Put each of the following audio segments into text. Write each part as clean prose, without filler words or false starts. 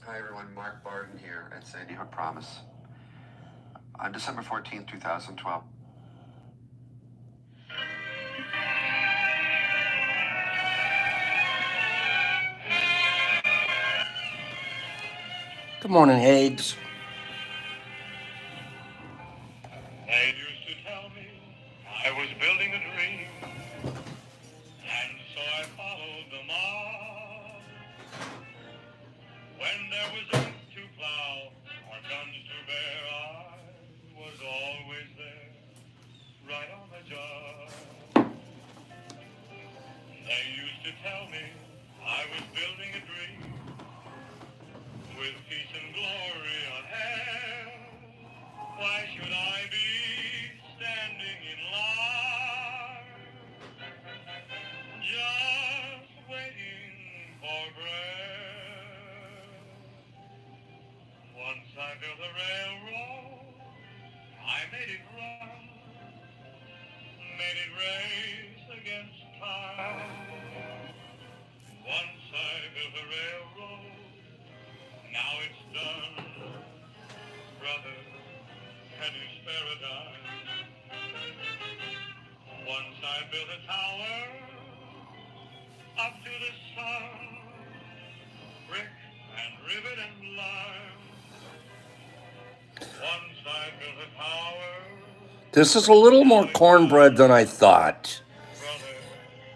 Hi everyone, Mark Barden here at Sandy Hook Promise. On December 14th, 2012. Good morning, Higgs. They used to tell me I was building a dream, and so I followed them all. When there was earth to plow or guns to bear, I was always there, right on the job. They used to tell me I was building a dream, with peace and glory ahead. Why should I be standing in line, just waiting for bread? Once I built a railroad, I made it run, made it race against time. Once I built a railroad, now it's done, brother, can you spare a dime? Once I built a tower up to the sun, brick and rivet and lime. Once I built a tower. This is a little Now more it's done, cornbread than I thought. brother.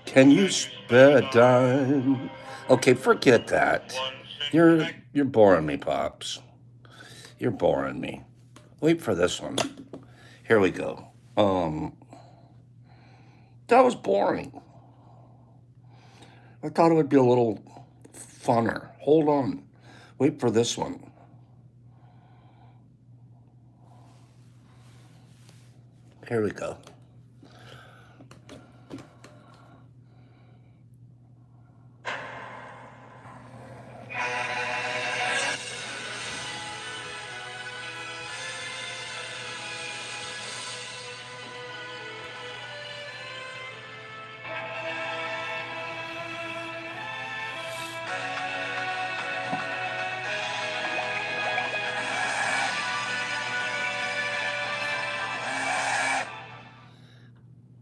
Can you Can you spare spare a a dime? dime? Okay, forget that. Once in You're boring me, Pops. You're boring me. Wait for this one. Here we go. That was boring. I thought it would be a little funner. Hold on. Wait for this one. Here we go.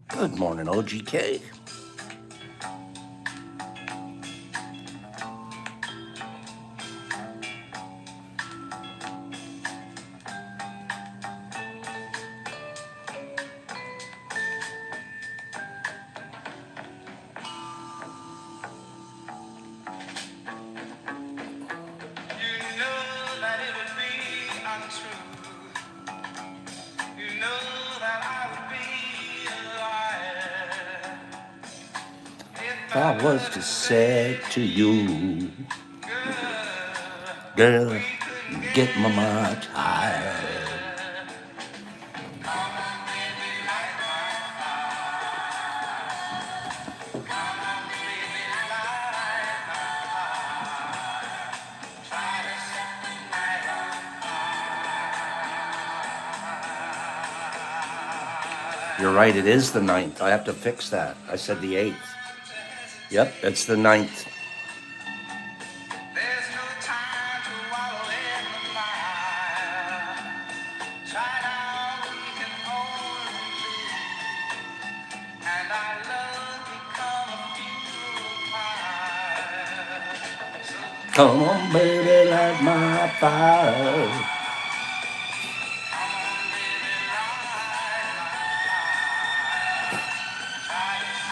Good morning, OGK. If I was to say to you, girl, get my mind high. You're right, it is the ninth. I have to fix that. I said the 8th. Yep, it's the ninth. Come on, baby, light my fire.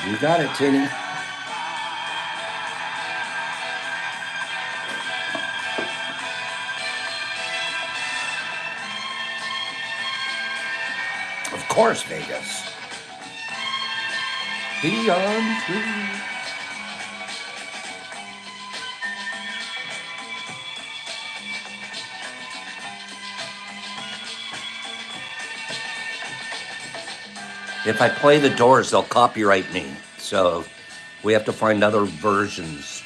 You got it, Tinny. Of course, Vegas. Beyond true. If I play the Doors, they'll copyright me. So we have to find other versions.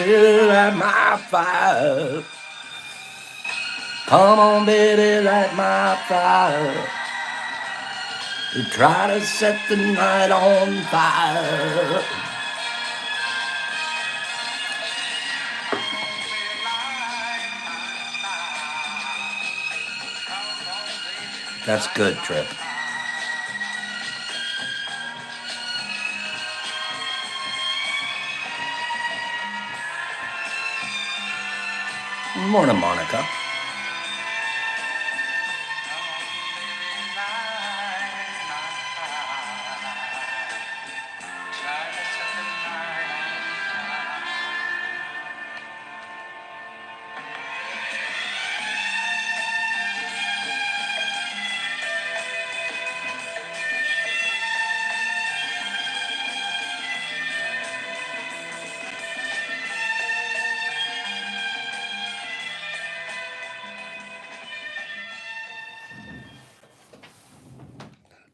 baby, light my fire. Come on, baby, light my fire. You try to set the night on fire. That's good, Trip. Morning, Monica.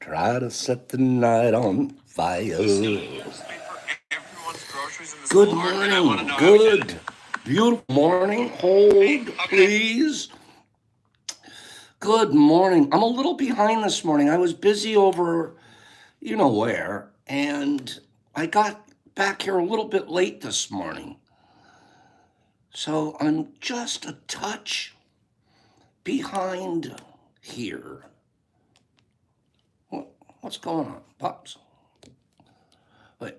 Try to set the night on fire. Good morning. Good. Beautiful morning. Hold, please. Good morning. I'm a little behind this morning. I was busy over, you know where, and I got back here a little bit late this morning. So I'm just a touch behind here. What's going on, Pops? Wait.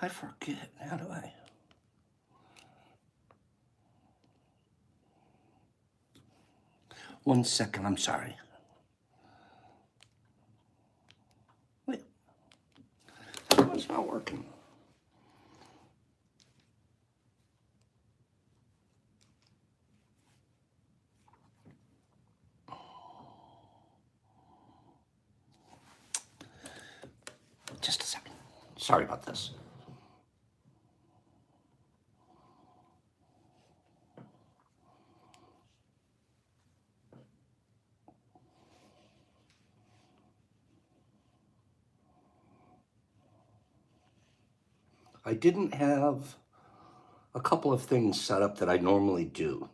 I forget. How do I? One second. I'm sorry. Wait. It's not working. Just a second. Sorry about this. I didn't have a couple of things set up that I normally do.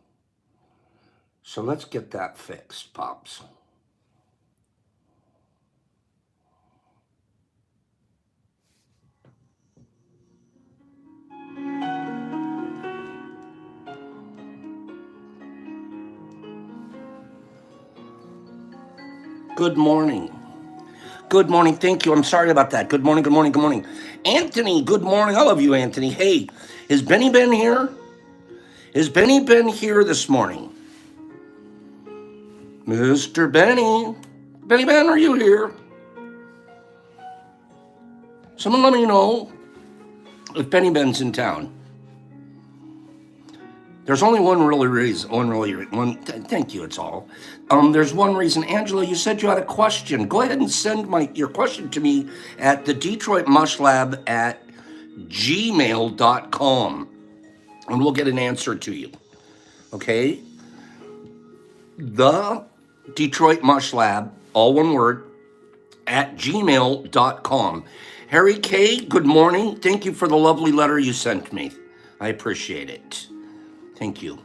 So let's get that fixed, Pops. Good morning. Good morning. Thank you. I'm sorry about that. Good morning. Good morning. Good morning. Anthony, good morning. I love you, Anthony. Hey, has Benny been here? Has Benny been here this morning? Mr. Benny. Benny Ben, are you here? Someone let me know if Benny Ben's in town. There's only one really reason. Thank you. It's all. There's one reason. Angela, you said you had a question. Go ahead and send your question to me at the Detroit Mush Lab at gmail.com, and we'll get an answer to you. Okay? The Detroit Mush Lab, all one word, at gmail.com. Harry K., good morning. Thank you for the lovely letter you sent me. I appreciate it. Thank you.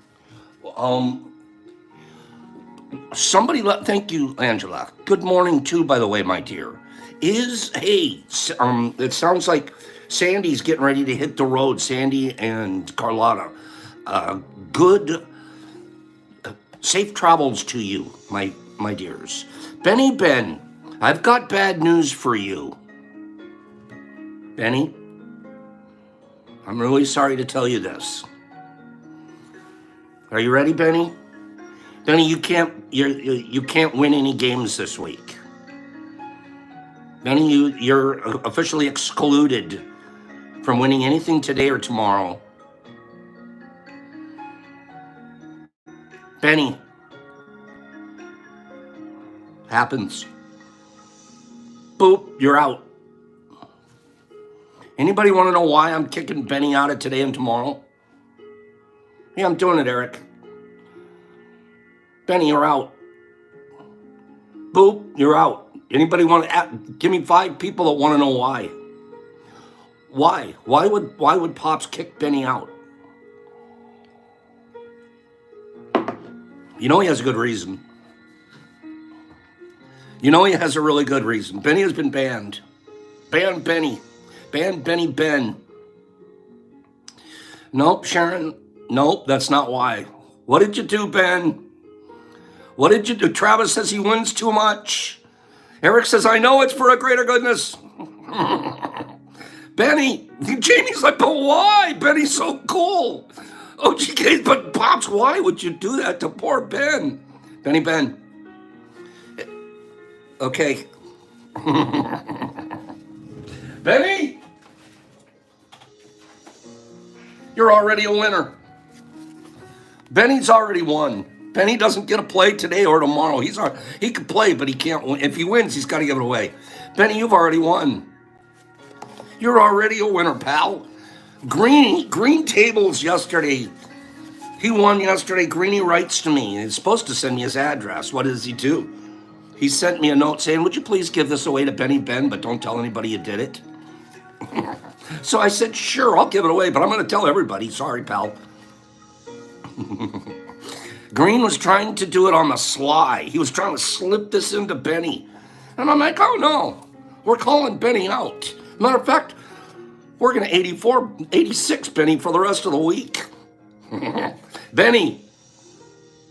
Thank you, Angela. Good morning too, by the way, my dear. It sounds like Sandy's getting ready to hit the road, Sandy and Carlotta. Good, safe travels to you, my dears. Benny Ben, I've got bad news for you. Benny, I'm really sorry to tell you this. Are you ready, Benny? Benny, you can't win any games this week. Benny, you're officially excluded from winning anything today or tomorrow. Benny, happens. Boop, you're out. Anybody want to know why I'm kicking Benny out of today and tomorrow? Yeah, I'm doing it, Eric. Benny, you're out. Boop, you're out. Anybody want to give me 5 people that want to know why? Why? Why would Pops kick Benny out? You know he has a good reason. You know he has a really good reason. Benny has been banned. Ban Benny. Ban Benny Ben. Nope, Sharon. Nope, that's not why. What did you do, Ben? What did you do? Travis says he wins too much. Eric says, I know it's for a greater goodness. Benny, Jamie's like, but why? Benny's so cool. Oh, but Pops, why would you do that to poor Ben? Benny Ben. Okay. Benny, you're already a winner. Benny's already won. Benny doesn't get a play today or tomorrow. He could play, but he can't win. If he wins, he's got to give it away. Benny, you've already won. You're already a winner, pal. Green Tables yesterday. He won yesterday. Greeny writes to me. He's supposed to send me his address. What does he do? He sent me a note saying, would you please give this away to Benny Ben, but don't tell anybody you did it? So I said, sure, I'll give it away, but I'm going to tell everybody. Sorry, pal. Green was trying to do it on the sly. He was trying to slip this into Benny. And I'm like, oh no, we're calling Benny out. Matter of fact, we're going to 86 Benny for the rest of the week. Benny,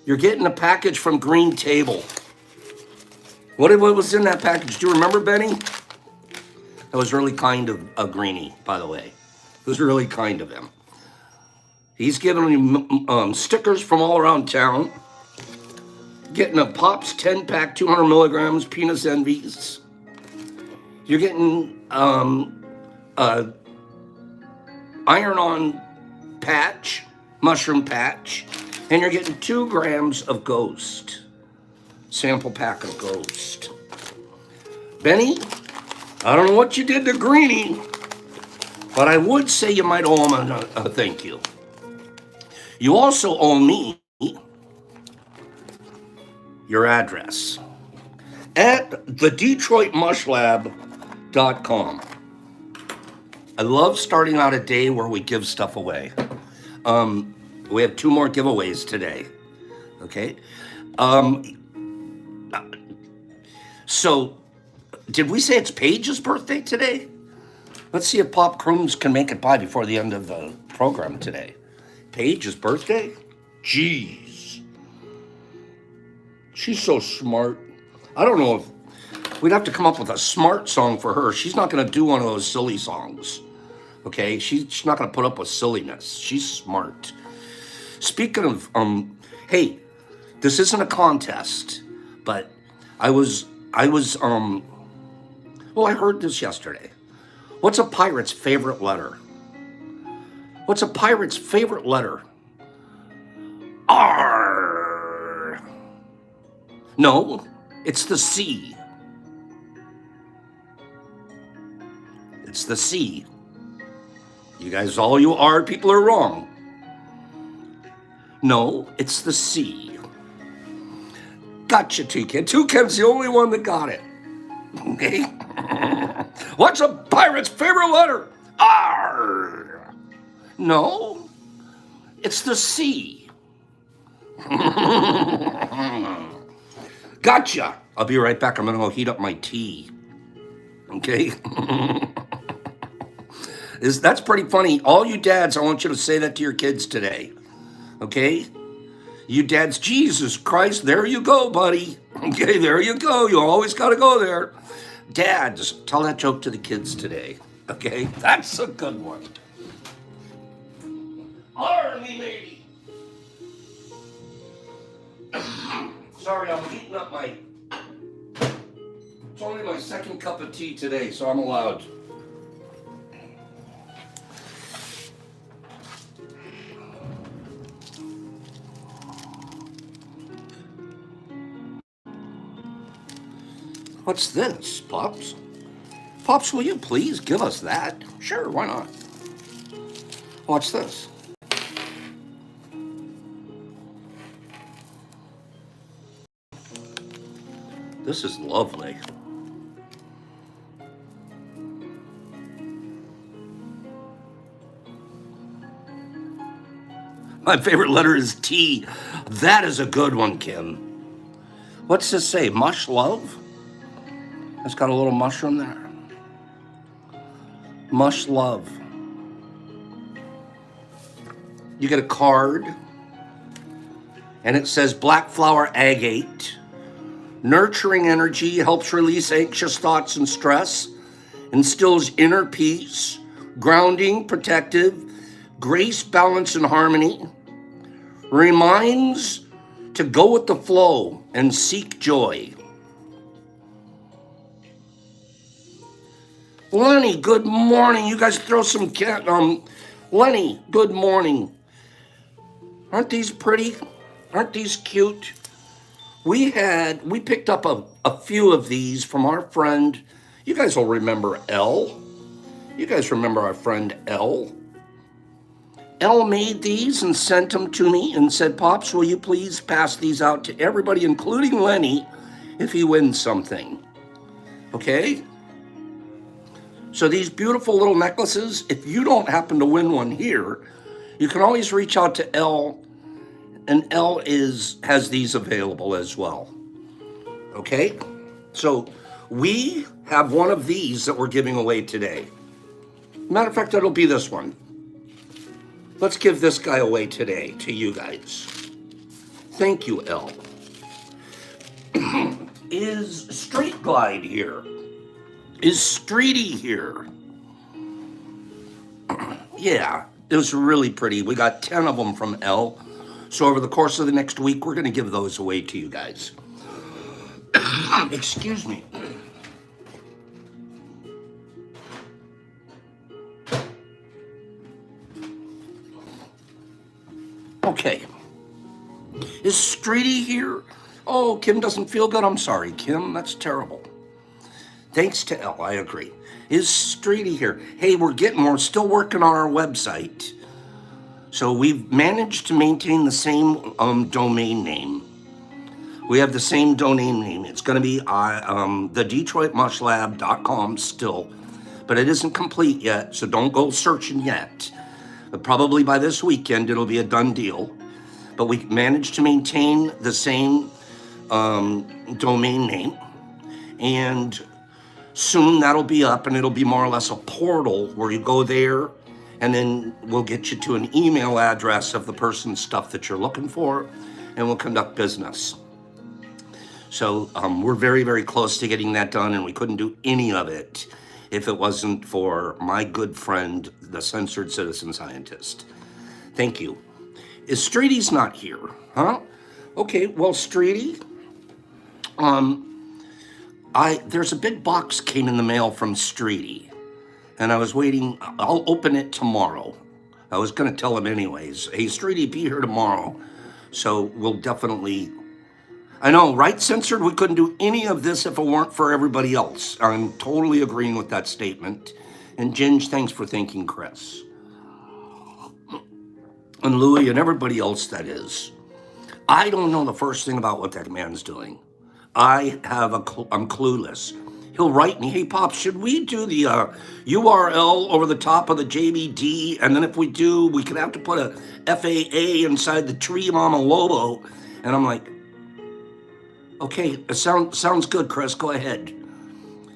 you're getting a package from Green Table. What was in that package? Do you remember, Benny? That was really kind of Greeny, by the way. It was really kind of him. He's giving me stickers from all around town. Getting a Pops 10-pack, 200 milligrams, Penis Envies. You're getting a iron-on patch, mushroom patch, and you're getting 2 grams of Ghost. Sample pack of Ghost. Benny, I don't know what you did to Greeny, but I would say you might owe him a thank you. You also owe me your address at thedetroitmushlab.com. I love starting out a day where we give stuff away. We have 2 more giveaways today. Okay. So, did we say it's Paige's birthday today? Let's see if Pop Crooms can make it by before the end of the program today. Paige's birthday? Jeez. She's so smart. I don't know if we'd have to come up with a smart song for her. She's not going to do one of those silly songs. Okay? She's not going to put up with silliness. She's smart. Speaking of, hey, this isn't a contest, but I heard this yesterday. What's a pirate's favorite letter? What's a pirate's favorite letter? R. No, it's the C. It's the C. You guys, all you R people are wrong. No, it's the C. Gotcha, Toucan. Toucan's the only one that got it. Okay. What's a pirate's favorite letter? R. No, it's the C. Gotcha. I'll be right back. I'm going to go heat up my tea. Okay. That's pretty funny. All you dads, I want you to say that to your kids today. Okay? You dads, Jesus Christ, there you go, buddy. Okay, there you go. You always got to go there. Dads, tell that joke to the kids today. Okay? That's a good one. Army lady. Sorry, I'm heating up my... It's only my second cup of tea today, so I'm allowed. What's this, Pops? Pops, will you please give us that? Sure, why not? Watch this. This is lovely. My favorite letter is T. That is a good one, Kim. What's this say? Mush love? It's got a little mushroom there. Mush love. You get a card, and it says Black Flower Agate. Nurturing energy, helps release anxious thoughts and stress, instills inner peace, grounding, protective, grace, balance, and harmony, reminds to go with the flow and seek joy. Lenny, good morning. You guys throw some Lenny, good morning. Aren't these pretty? Aren't these cute? We picked up a few of these from our friend. You guys will remember Elle. You guys remember our friend Elle. Elle made these and sent them to me and said, Pops, will you please pass these out to everybody, including Lenny, if he wins something? Okay? So these beautiful little necklaces, if you don't happen to win one here, you can always reach out to Elle, and Elle has these available as well. Okay? So we have one of these that we're giving away today. Matter of fact, it'll be this one. Let's give this guy away today to you guys. Thank you, Elle. Is Street Glide here? Is Streety here? Yeah, it was really pretty. We got 10 of them from Elle. So over the course of the next week, we're going to give those away to you guys. Excuse me. Okay. Is Streety here? Oh, Kim doesn't feel good. I'm sorry, Kim. That's terrible. Thanks to Elle, I agree. Is Streety here? Hey, we're still working on our website. So we've managed to maintain the same domain name. We have the same domain name. It's going to be the DetroitMushLab.com still, but it isn't complete yet, so don't go searching yet. But probably by this weekend, it'll be a done deal. But we managed to maintain the same domain name, and soon that'll be up, and it'll be more or less a portal where you go there, and then we'll get you to an email address of the person's stuff that you're looking for, and we'll conduct business. So we're very, very close to getting that done, and we couldn't do any of it if it wasn't for my good friend, the Censored Citizen Scientist. Thank you. Is Streety's not here, huh? Okay, well, Streety, there's a big box came in the mail from Streety, and I was waiting. I'll open it tomorrow. I was going to tell him anyways. Hey, Streety, be here tomorrow. So we'll definitely... I know, right, Censored? We couldn't do any of this if it weren't for everybody else. I'm totally agreeing with that statement. And Ginge, thanks for thanking Chris. And Louie and everybody else that is. I don't know the first thing about what that man's doing. I'm clueless. He'll write me, hey, Pops, should we do the URL over the top of the JBD? And then if we do, we could have to put a FAA inside the Tree Mama logo. And I'm like, okay, it sounds good, Chris, go ahead.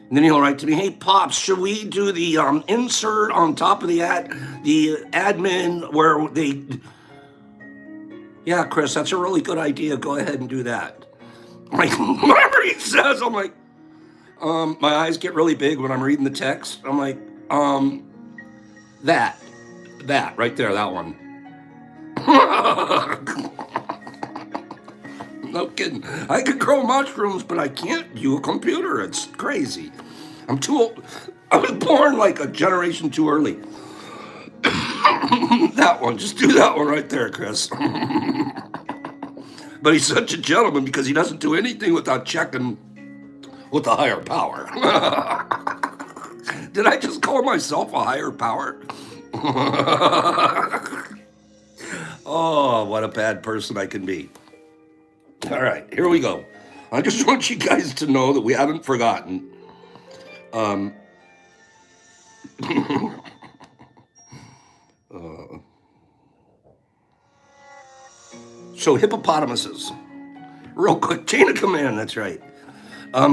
And then he'll write to me, hey, Pops, should we do the insert on top of the admin where they... Yeah, Chris, that's a really good idea. Go ahead and do that. Like, whatever he says, I'm like, my eyes get really big when I'm reading the text. I'm like, that right there, that one. No kidding. I could grow mushrooms, but I can't do a computer. It's crazy. I'm too old. I was born like a generation too early. That one, just do that one right there, Chris. But he's such a gentleman because he doesn't do anything without checking with a higher power. Did I just call myself a higher power? Oh, what a bad person I can be. All right, here we go. I just want you guys to know that we haven't forgotten. So hippopotamuses. Real quick, chain of command, that's right. I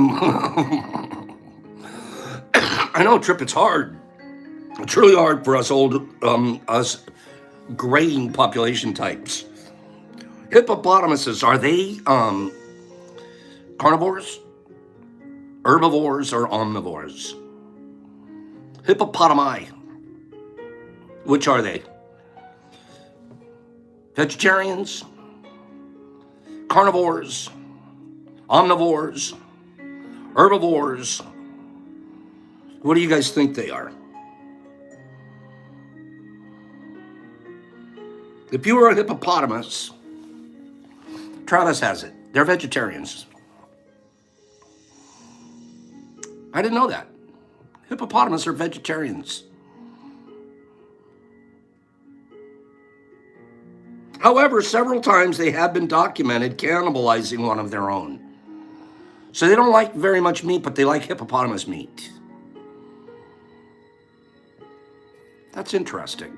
know, Trip, it's hard. It's really hard for us us graying population types. Hippopotamuses, are they carnivores, herbivores, or omnivores? Hippopotami, which are they? Vegetarians, carnivores, omnivores, herbivores. What do you guys think they are? If you were a hippopotamus, Travis has it. They're vegetarians. I didn't know that. Hippopotamus are vegetarians. However, several times they have been documented cannibalizing one of their own. So they don't like very much meat, but they like hippopotamus meat. That's interesting.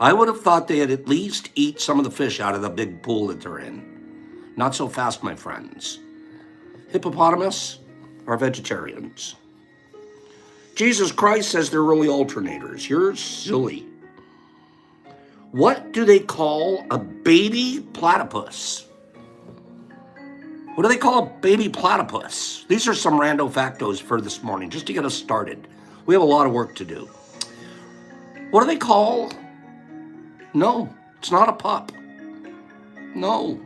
I would have thought they'd at least eat some of the fish out of the big pool that they're in. Not so fast, my friends. Hippopotamus are vegetarians. Jesus Christ says they're really alternators. You're silly. What do they call a baby platypus? What do they call a baby platypus? These are some rando factos for this morning, just to get us started. We have a lot of work to do. What do they call? No, it's not a pup. No.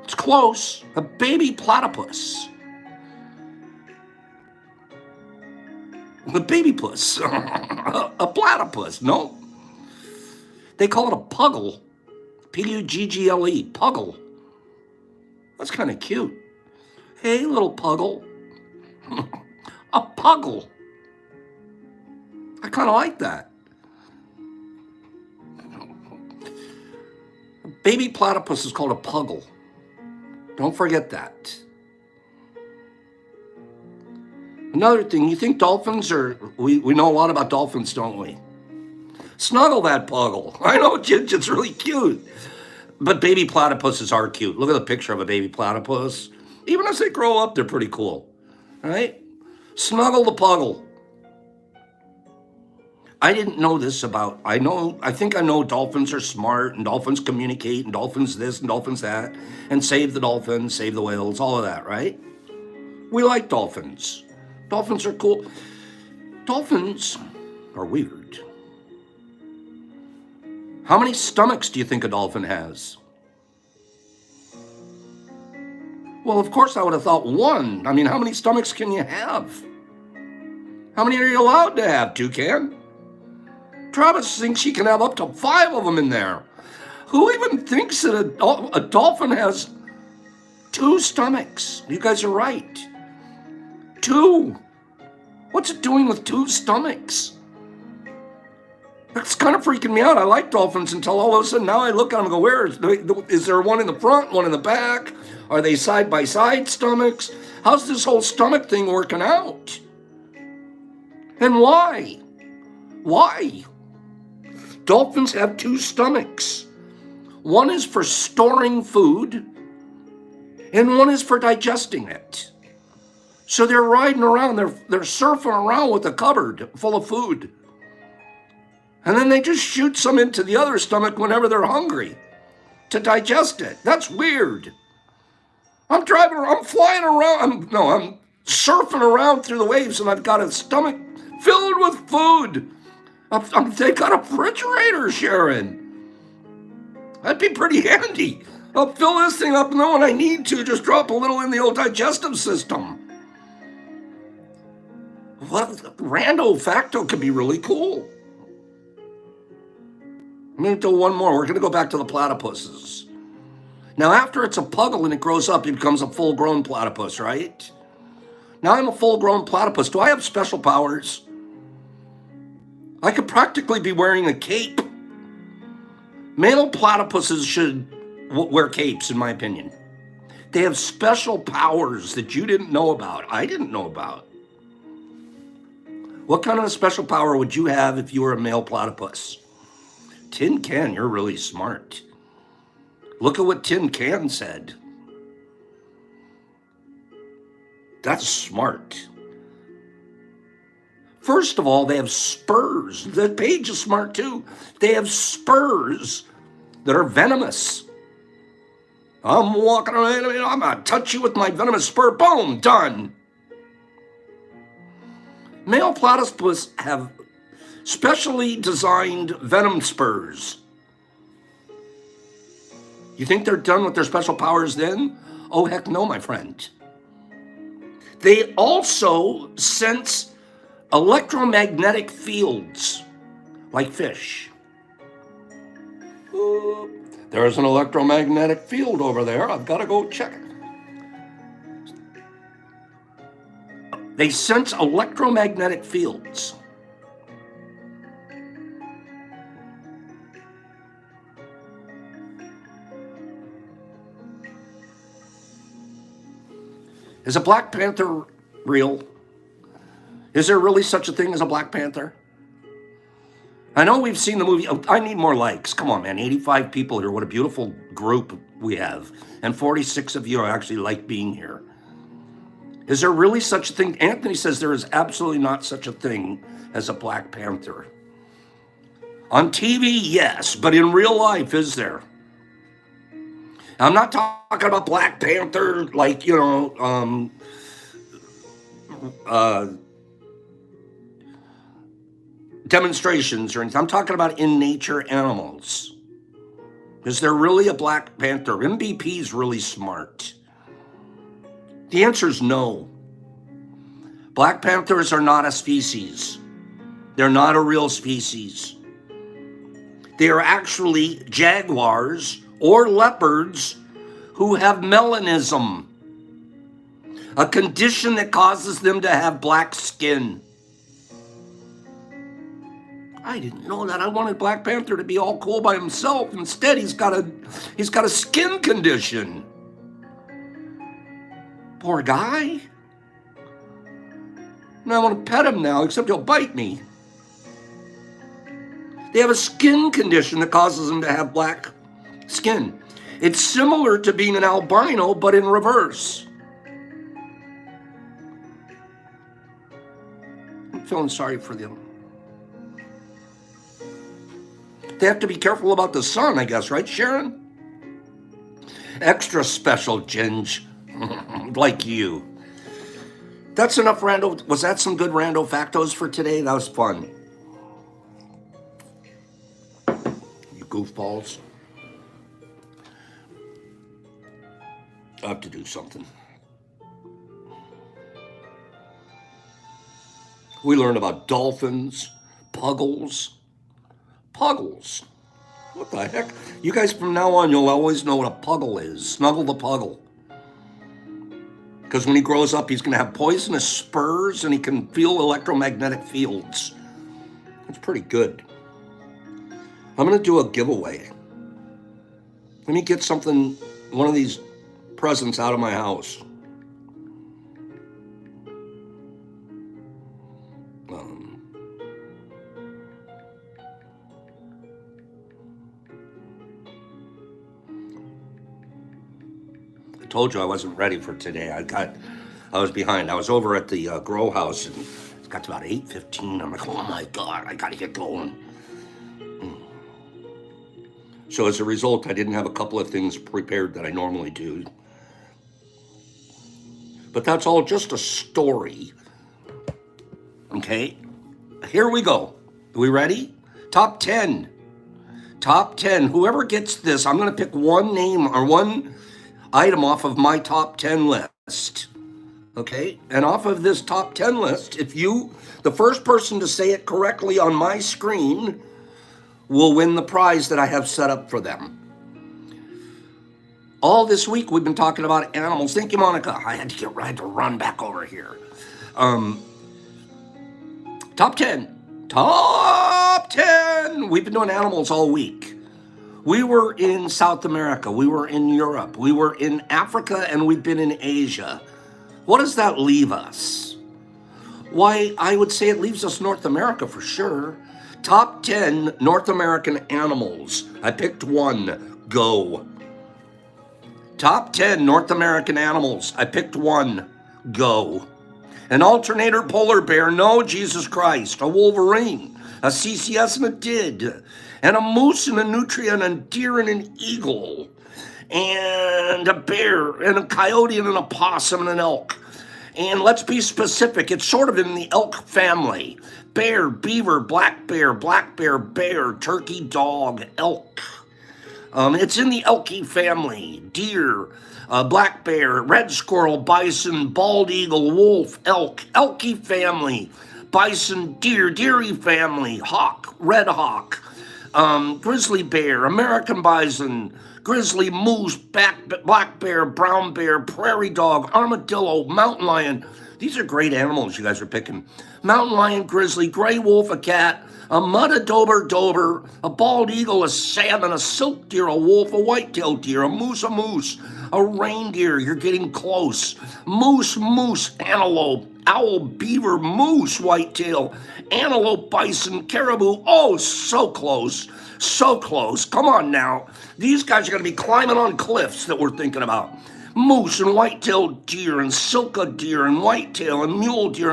It's close. A baby platypus. The baby puss. A platypus. No. They call it a puggle. P-U-G-G-L-E. Puggle. That's kind of cute. Hey, little puggle. A puggle. I kind of like that. A baby platypus is called a puggle. Don't forget that. Another thing, you think dolphins are, we know a lot about dolphins, don't we? Snuggle that puggle. I know, it's really cute. But baby platypuses are cute. Look at the picture of a baby platypus. Even as they grow up, they're pretty cool. Right? Snuggle the puggle. I didn't know this about, I think I know dolphins are smart and dolphins communicate and dolphins this and dolphins that and save the dolphins, save the whales, all of that, right? We like dolphins. Dolphins are cool. Dolphins are weird. How many stomachs do you think a dolphin has? Well, of course I would have thought one. I mean, how many stomachs can you have? How many are you allowed to have, toucan? Travis thinks you can have up to 5 of them in there. Who even thinks that a dolphin has 2 stomachs? You guys are right. 2. What's it doing with 2 stomachs? That's kind of freaking me out. I like dolphins until all of a sudden now I look at them and go, is there one in the front, one in the back? Are they side by side stomachs? How's this whole stomach thing working out? And why? Why? Dolphins have 2 stomachs. One is for storing food, and one is for digesting it. So they're riding around, they're surfing around with a cupboard full of food. And then they just shoot some into the other stomach whenever they're hungry to digest it. That's weird. I'm driving around, I'm flying around, I'm surfing around through the waves and I've got a stomach filled with food. They got a refrigerator, Sharon. That'd be pretty handy. I'll fill this thing up and then when I need to, just drop a little in the old digestive system. What rando facto could be really cool. I'm going to do one more. We're going to go back to the platypuses. Now, after it's a puggle and it grows up, it becomes a full-grown platypus, right? Now I'm a full-grown platypus. Do I have special powers? I could practically be wearing a cape. Male platypuses should wear capes, in my opinion. They have special powers that you didn't know about. I didn't know about. What kind of a special power would you have if you were a male platypus? Tin Can, you're really smart. Look at what Tin Can said. That's smart. First of all, they have spurs. The page is smart too. They have spurs that are venomous. I'm walking around, I'm gonna touch you with my venomous spur. Boom, done. Male platypus have specially designed venom spurs. You think they're done with their special powers then? Oh, heck no, my friend. They also sense electromagnetic fields like fish. There's an electromagnetic field over there. I've got to go check it. They sense electromagnetic fields. Is a Black Panther real? Is there really such a thing as a Black Panther? I know we've seen the movie. Oh, I need more likes. Come on, man. 85 people here. What a beautiful group we have. And 46 of you actually like being here. Is there really such a thing? Anthony says there is absolutely not such a thing as a Black Panther. On TV, yes, but in real life, is there? I'm not talking about Black Panther like, demonstrations or anything. I'm talking about in nature animals. Is there really a Black Panther? MBP's really smart. The answer is no. Black Panthers are not a species. They're not a real species. They are actually jaguars or leopards who have melanism, a condition that causes them to have black skin. I didn't know that. I wanted Black Panther to be all cool by himself. Instead, he's got a skin condition. Poor guy. And I want to pet him now, except he'll bite me. They have a skin condition that causes them to have black skin. It's similar to being an albino, but in reverse. I'm feeling sorry for them. They have to be careful about the sun, I guess, right, Sharon? Extra special, Ginge, like you. That's enough rando. Was that some good rando factos for today? That was fun. You goofballs. I have to do something. We learned about dolphins, puggles. Puggles. What the heck? You guys from now on, you'll always know what a puggle is. Snuggle the puggle. Because when he grows up, he's going to have poisonous spurs and he can feel electromagnetic fields. That's pretty good. I'm going to do a giveaway. Let me get something, one of these presents out of my house. I told you I wasn't ready for today. I was behind. I was over at the grow house and it got to about 8:15. I'm like, oh my God, I got to get going. So as a result, I didn't have a couple of things prepared that I normally do. But that's all just a story. Okay, here we go. Are we ready? Top 10. Top 10. Whoever gets this, I'm going to pick one name or one item off of my top 10 list. Okay, and off of this top 10 list, the first person to say it correctly on my screen will win the prize that I have set up for them. All this week, we've been talking about animals. Thank you, Monica. I had to run back over here. Top 10. Top 10. We've been doing animals all week. We were in South America. We were in Europe. We were in Africa, and we've been in Asia. What does that leave us? Why, I would say it leaves us North America for sure. Top 10 North American animals. I picked one. Go. Top 10 North American animals. I picked one. Go. An alternator polar bear. No, Jesus Christ. A wolverine. A CCS and a did. And a moose and a nutria and a deer and an eagle. And a bear and a coyote and an opossum and an elk. And let's be specific. It's sort of in the elk family. Bear, beaver, black bear, bear, turkey, dog, elk. It's in the elky family. Deer, black bear, red squirrel, bison, bald eagle, wolf, elk, elky family. Bison, deer, deery family. Hawk, red hawk. Grizzly bear, American bison, grizzly, moose, black bear, brown bear, prairie dog, armadillo, mountain lion. These are great animals you guys are picking. Mountain lion, grizzly, gray wolf, a cat, a mudda dober, a bald eagle, a salmon, a silk deer, a wolf, a white-tailed deer, a moose, a reindeer. You're getting close. Moose, antelope, owl, beaver, moose, whitetail, antelope, bison, caribou. Oh, so close. So close. Come on now. These guys are going to be climbing on cliffs that we're thinking about. Moose and white-tailed deer and silka deer and whitetail and mule deer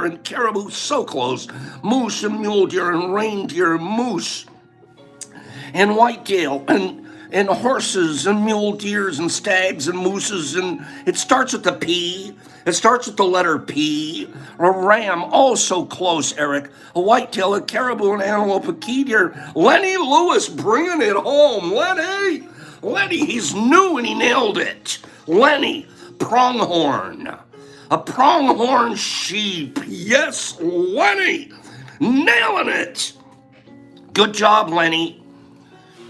and caribou. So close. Moose and mule deer and reindeer and moose and whitetail and horses and mule deers and stags and mooses. And it starts with the P. It starts with the letter P. A ram, oh so close, Eric. A whitetail, a caribou, an antelope, a key deer. Lenny Lewis bringing it home. Lenny, he's new and he nailed it. Lenny, pronghorn. A pronghorn sheep. Yes, Lenny, nailing it. Good job, Lenny.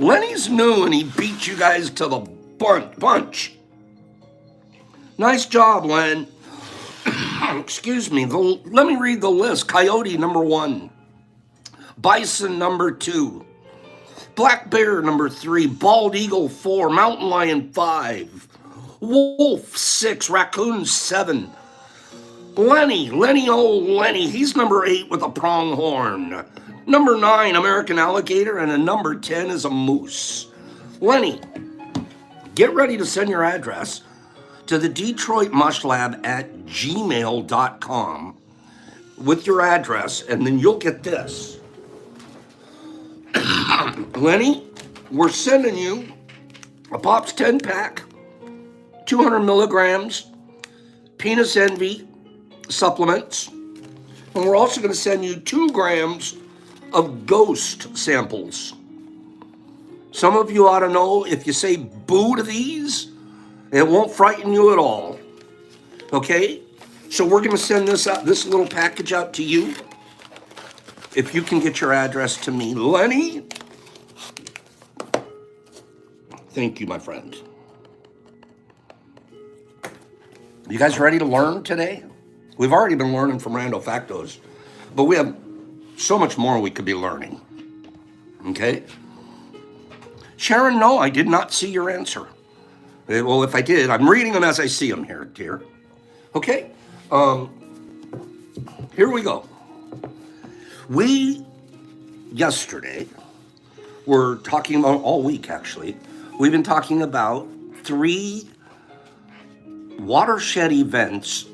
Lenny's new and he beat you guys to the bunch. Nice job, Len. Excuse me. Let me read the list. Coyote, number 1. Bison, number 2. Black bear, number 3. Bald eagle, 4. Mountain lion, 5. Wolf, 6. Raccoon, 7. Lenny, he's number 8 with a pronghorn. Number 9, American alligator, and a number 10 is a moose. Lenny, get ready to send your address to the Detroit Mush Lab at gmail.com with your address, and then you'll get this. Lenny, we're sending you a Pops 10 pack, 200 milligrams, Penis Envy supplements, and we're also going to send you 2 grams of ghost samples. Some of you ought to know if you say boo to these, it won't frighten you at all. Okay? So we're going to send this little package out to you. If you can get your address to me, Lenny. Thank you, my friend. You guys ready to learn today? We've already been learning from Rando Factos, but we have so much more we could be learning. Okay? Sharon, no, I did not see your answer. Well, if I did, I'm reading them as I see them here, dear. Okay? Here we go. We, yesterday, were talking about, all week actually, we've been talking about 3 watershed events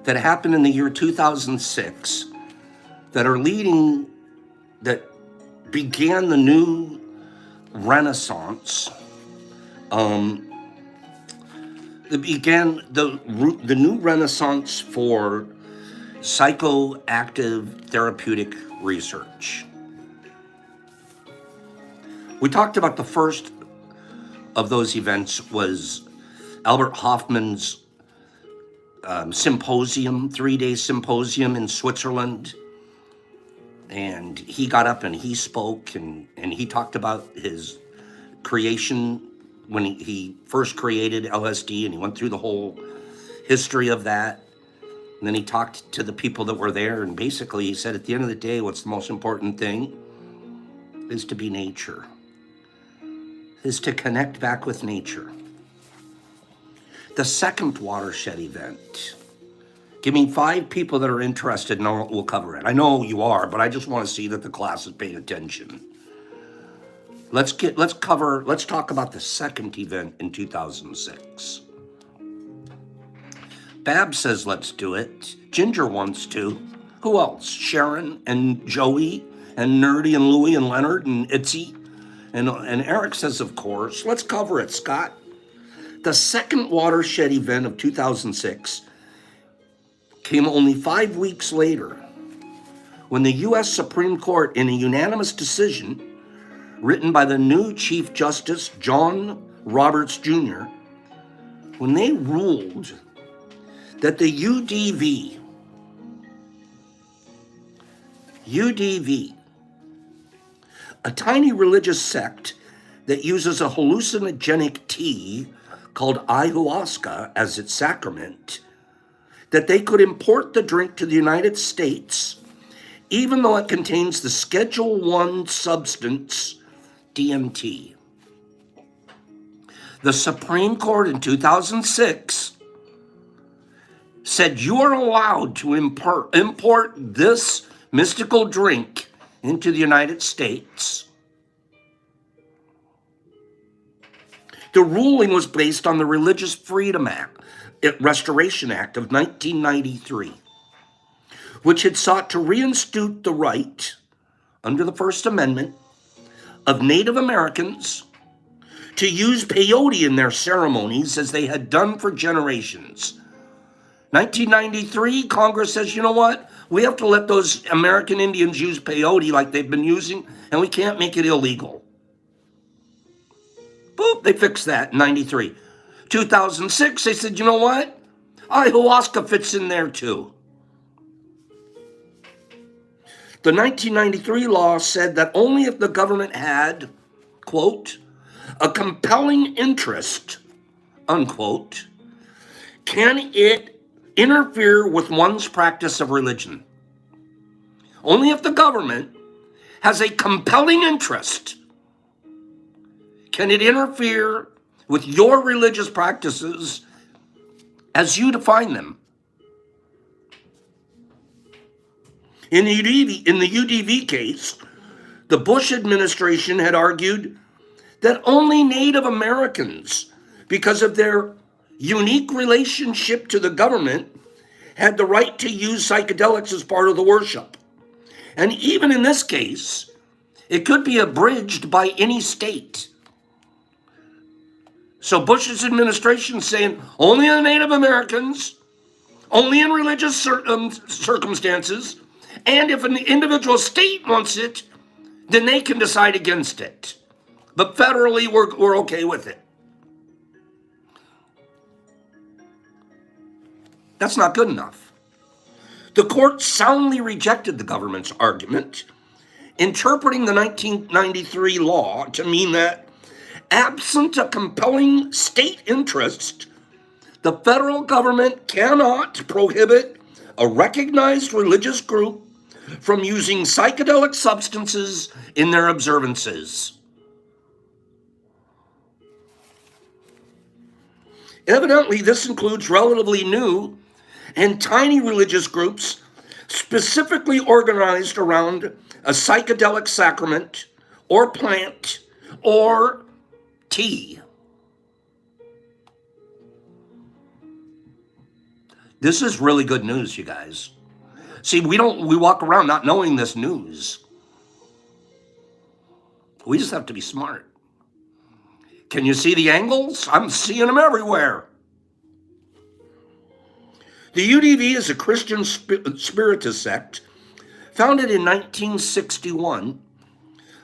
that happened in the year 2006 that began the new Renaissance. It began the new Renaissance for psychoactive therapeutic research. We talked about the first of those events was Albert Hoffman's symposium, 3-day symposium in Switzerland. And he got up and he spoke and he talked about his creation when he first created LSD, and he went through the whole history of that. And then he talked to the people that were there, and basically he said at the end of the day, what's the most important thing is to be nature, is to connect back with nature. The second watershed event, give me 5 people that are interested and we'll cover it. I know you are, but I just want to see that the class is paying attention. Let's talk about the second event in 2006. Bab says let's do it. Ginger wants to. Who else? Sharon and Joey and Nerdy and Louie and Leonard and Itzy. And Eric says, of course. Let's cover it, Scott. The second watershed event of 2006 came only 5 weeks later when the U.S. Supreme Court, in a unanimous decision written by the new Chief Justice John Roberts Jr., when they ruled that the UDV, a tiny religious sect that uses a hallucinogenic tea called ayahuasca as its sacrament, that they could import the drink to the United States, even though it contains the Schedule I substance, DMT. The Supreme Court in 2006 said you are allowed to import this mystical drink into the United States. The ruling was based on the Religious Freedom Act, Restoration Act of 1993, which had sought to reinstitute the right, under the First Amendment, of Native Americans to use peyote in their ceremonies as they had done for generations. 1993, Congress says, you know what? We have to let those American Indians use peyote like they've been using, and we can't make it illegal. Boop, they fixed that in 93. 2006, they said, you know what? Ayahuasca fits in there too. The 1993 law said that only if the government had, quote, a compelling interest, unquote, can it interfere with one's practice of religion. Only if the government has a compelling interest can it interfere with your religious practices as you define them. In the UDV case, the Bush administration had argued that only Native Americans, because of their unique relationship to the government, had the right to use psychedelics as part of the worship. And even in this case, it could be abridged by any state. So Bush's administration saying only the Native Americans, only in religious circumstances, and if an individual state wants it, then they can decide against it. But federally, we're okay with it. That's not good enough. The court soundly rejected the government's argument, interpreting the 1993 law to mean that absent a compelling state interest, the federal government cannot prohibit a recognized religious group from using psychedelic substances in their observances. Evidently, this includes relatively new and tiny religious groups specifically organized around a psychedelic sacrament or plant or tea. This is really good news, you guys. See, we walk around not knowing this news. We just have to be smart. Can you see the angles? I'm seeing them everywhere. The UDV is a Christian spiritist sect founded in 1961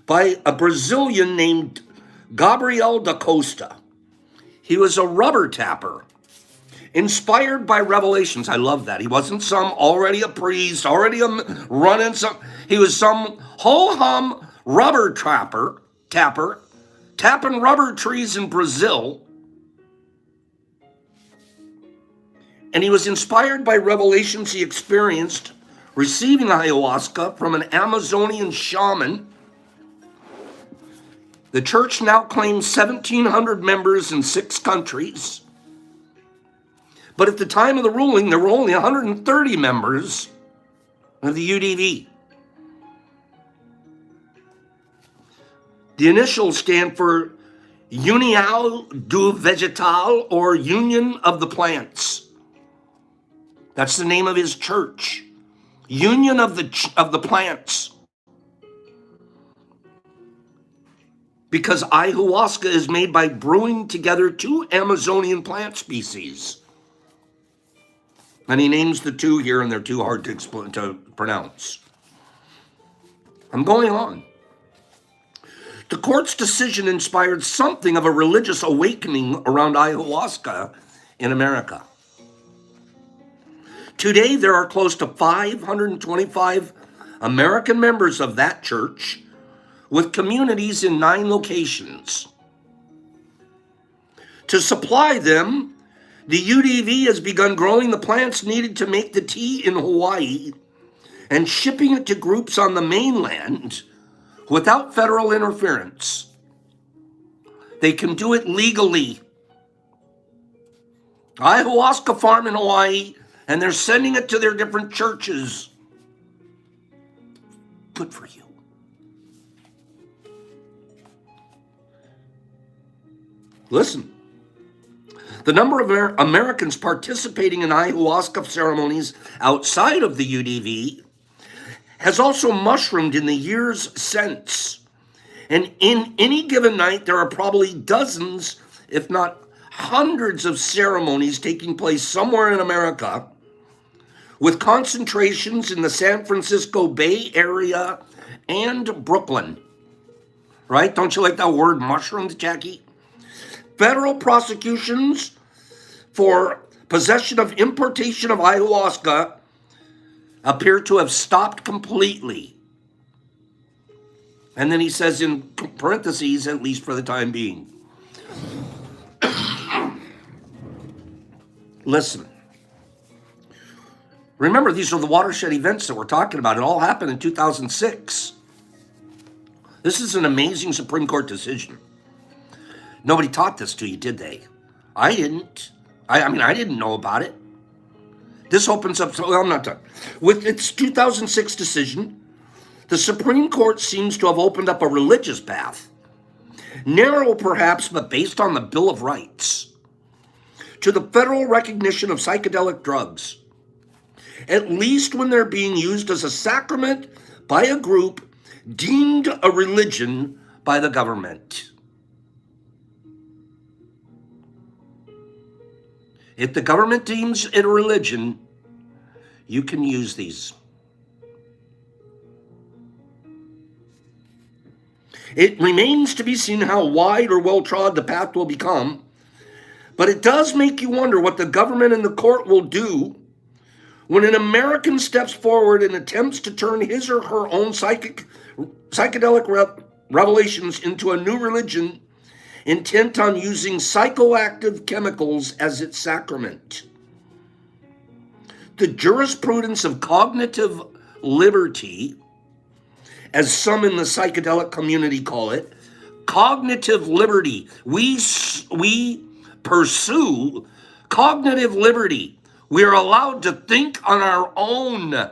by a Brazilian named Gabriel da Costa. He was a rubber tapper, inspired by revelations. I love that. He wasn't already a priest, already running some. He was some ho-hum rubber tapper, tapping rubber trees in Brazil. And he was inspired by revelations he experienced receiving ayahuasca from an Amazonian shaman. The church now claims 1,700 members in 6 countries. But at the time of the ruling, there were only 130 members of the UDV. The initials stand for União do Vegetal, or Union of the Plants. That's the name of his church. Union of the Plants. Because ayahuasca is made by brewing together two Amazonian plant species. And he names the two here, and they're too hard to pronounce. I'm going on. The court's decision inspired something of a religious awakening around ayahuasca in America. Today, there are close to 525 American members of that church, with communities in 9 locations. To supply them, the UDV has begun growing the plants needed to make the tea in Hawaii and shipping it to groups on the mainland without federal interference. They can do it legally. Ayahuasca farm in Hawaii, and they're sending it to their different churches. Good for you. Listen, the number of Americans participating in ayahuasca ceremonies outside of the UDV has also mushroomed in the years since. And in any given night, there are probably dozens, if not hundreds of ceremonies taking place somewhere in America, with concentrations in the San Francisco Bay Area and Brooklyn. Right? Don't you like that word, mushroomed, Jackie? Federal prosecutions for possession of importation of ayahuasca appear to have stopped completely. And then he says in parentheses, at least for the time being. Listen. Remember, these are the watershed events that we're talking about. It all happened in 2006. This is an amazing Supreme Court decision. Nobody taught this to you, did they? I didn't. I mean, I didn't know about it. This opens up, well, I'm not done. With its 2006 decision, the Supreme Court seems to have opened up a religious path, narrow perhaps, but based on the Bill of Rights, to the federal recognition of psychedelic drugs, at least when they're being used as a sacrament by a group deemed a religion by the government. If the government deems it a religion, you can use these. It remains to be seen how wide or well-trod the path will become, but it does make you wonder what the government and the court will do when an American steps forward and attempts to turn his or her own psychedelic revelations into a new religion intent on using psychoactive chemicals as its sacrament. The jurisprudence of cognitive liberty, as some in the psychedelic community call it, cognitive liberty. We pursue cognitive liberty. We are allowed to think on our own.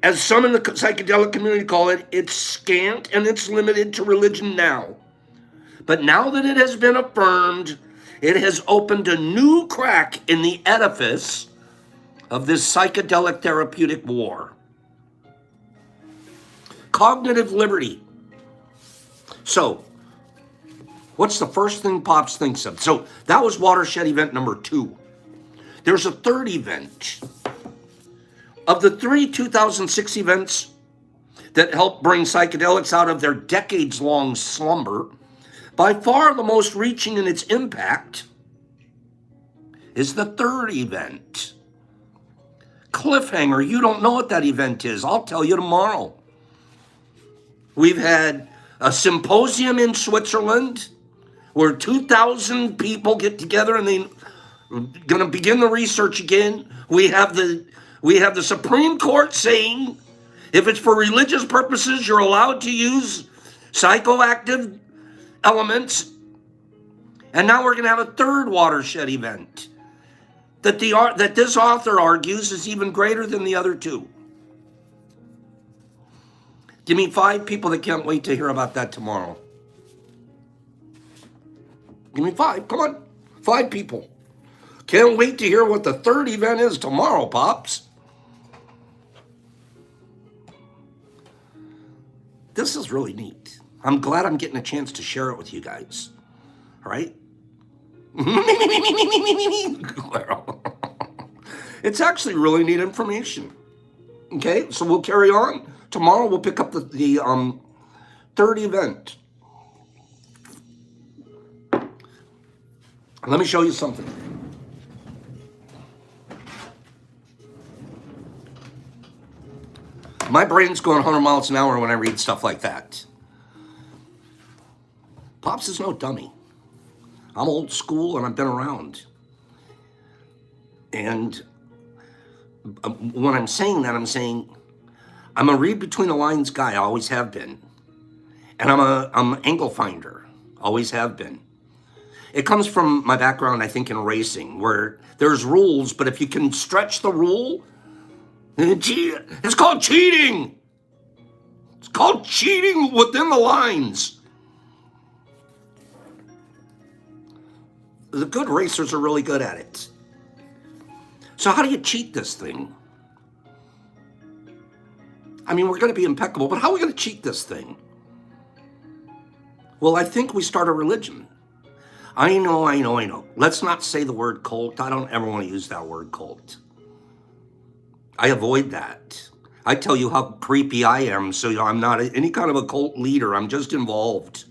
As some in the psychedelic community call it, it's scant and it's limited to religion now. But now that it has been affirmed, it has opened a new crack in the edifice of this psychedelic therapeutic war. Cognitive liberty. So, what's the first thing Pops thinks of? So, that was watershed event number 2. There's a third event. Of the 3 2006 events that helped bring psychedelics out of their decades-long slumber, by far the most reaching in its impact is the third event. Cliffhanger, you don't know what that event is. I'll tell you tomorrow. We've had a symposium in Switzerland where 2,000 people get together and they're going to begin the research again. We have the Supreme Court saying if it's for religious purposes, you're allowed to use psychoactive elements. And now we're going to have a third watershed event that this author argues is even greater than the other two. Give me 5 people that can't wait to hear about that tomorrow. Give me 5. Come on. 5 people. Can't wait to hear what the third event is tomorrow, Pops. This is really neat. I'm glad I'm getting a chance to share it with you guys. All right? It's actually really neat information. Okay, so we'll carry on. Tomorrow we'll pick up the third event. Let me show you something. My brain's going 100 miles an hour when I read stuff like that. Pops is no dummy. I'm old school and I've been around. And when I'm saying that, I'm saying I'm a read between the lines guy. I always have been. And I'm an angle finder. Always have been. It comes from my background, I think, in racing, where there's rules, but if you can stretch the rule, it's called cheating. It's called cheating within the lines. The good racers are really good at it. So how do you cheat this thing? I mean, we're going to be impeccable, but how are we going to cheat this thing? Well, I think we start a religion. I know. Let's not say the word cult. I don't ever want to use that word cult. I avoid that. I tell you how creepy I am, so I'm not any kind of a cult leader. I'm just involved.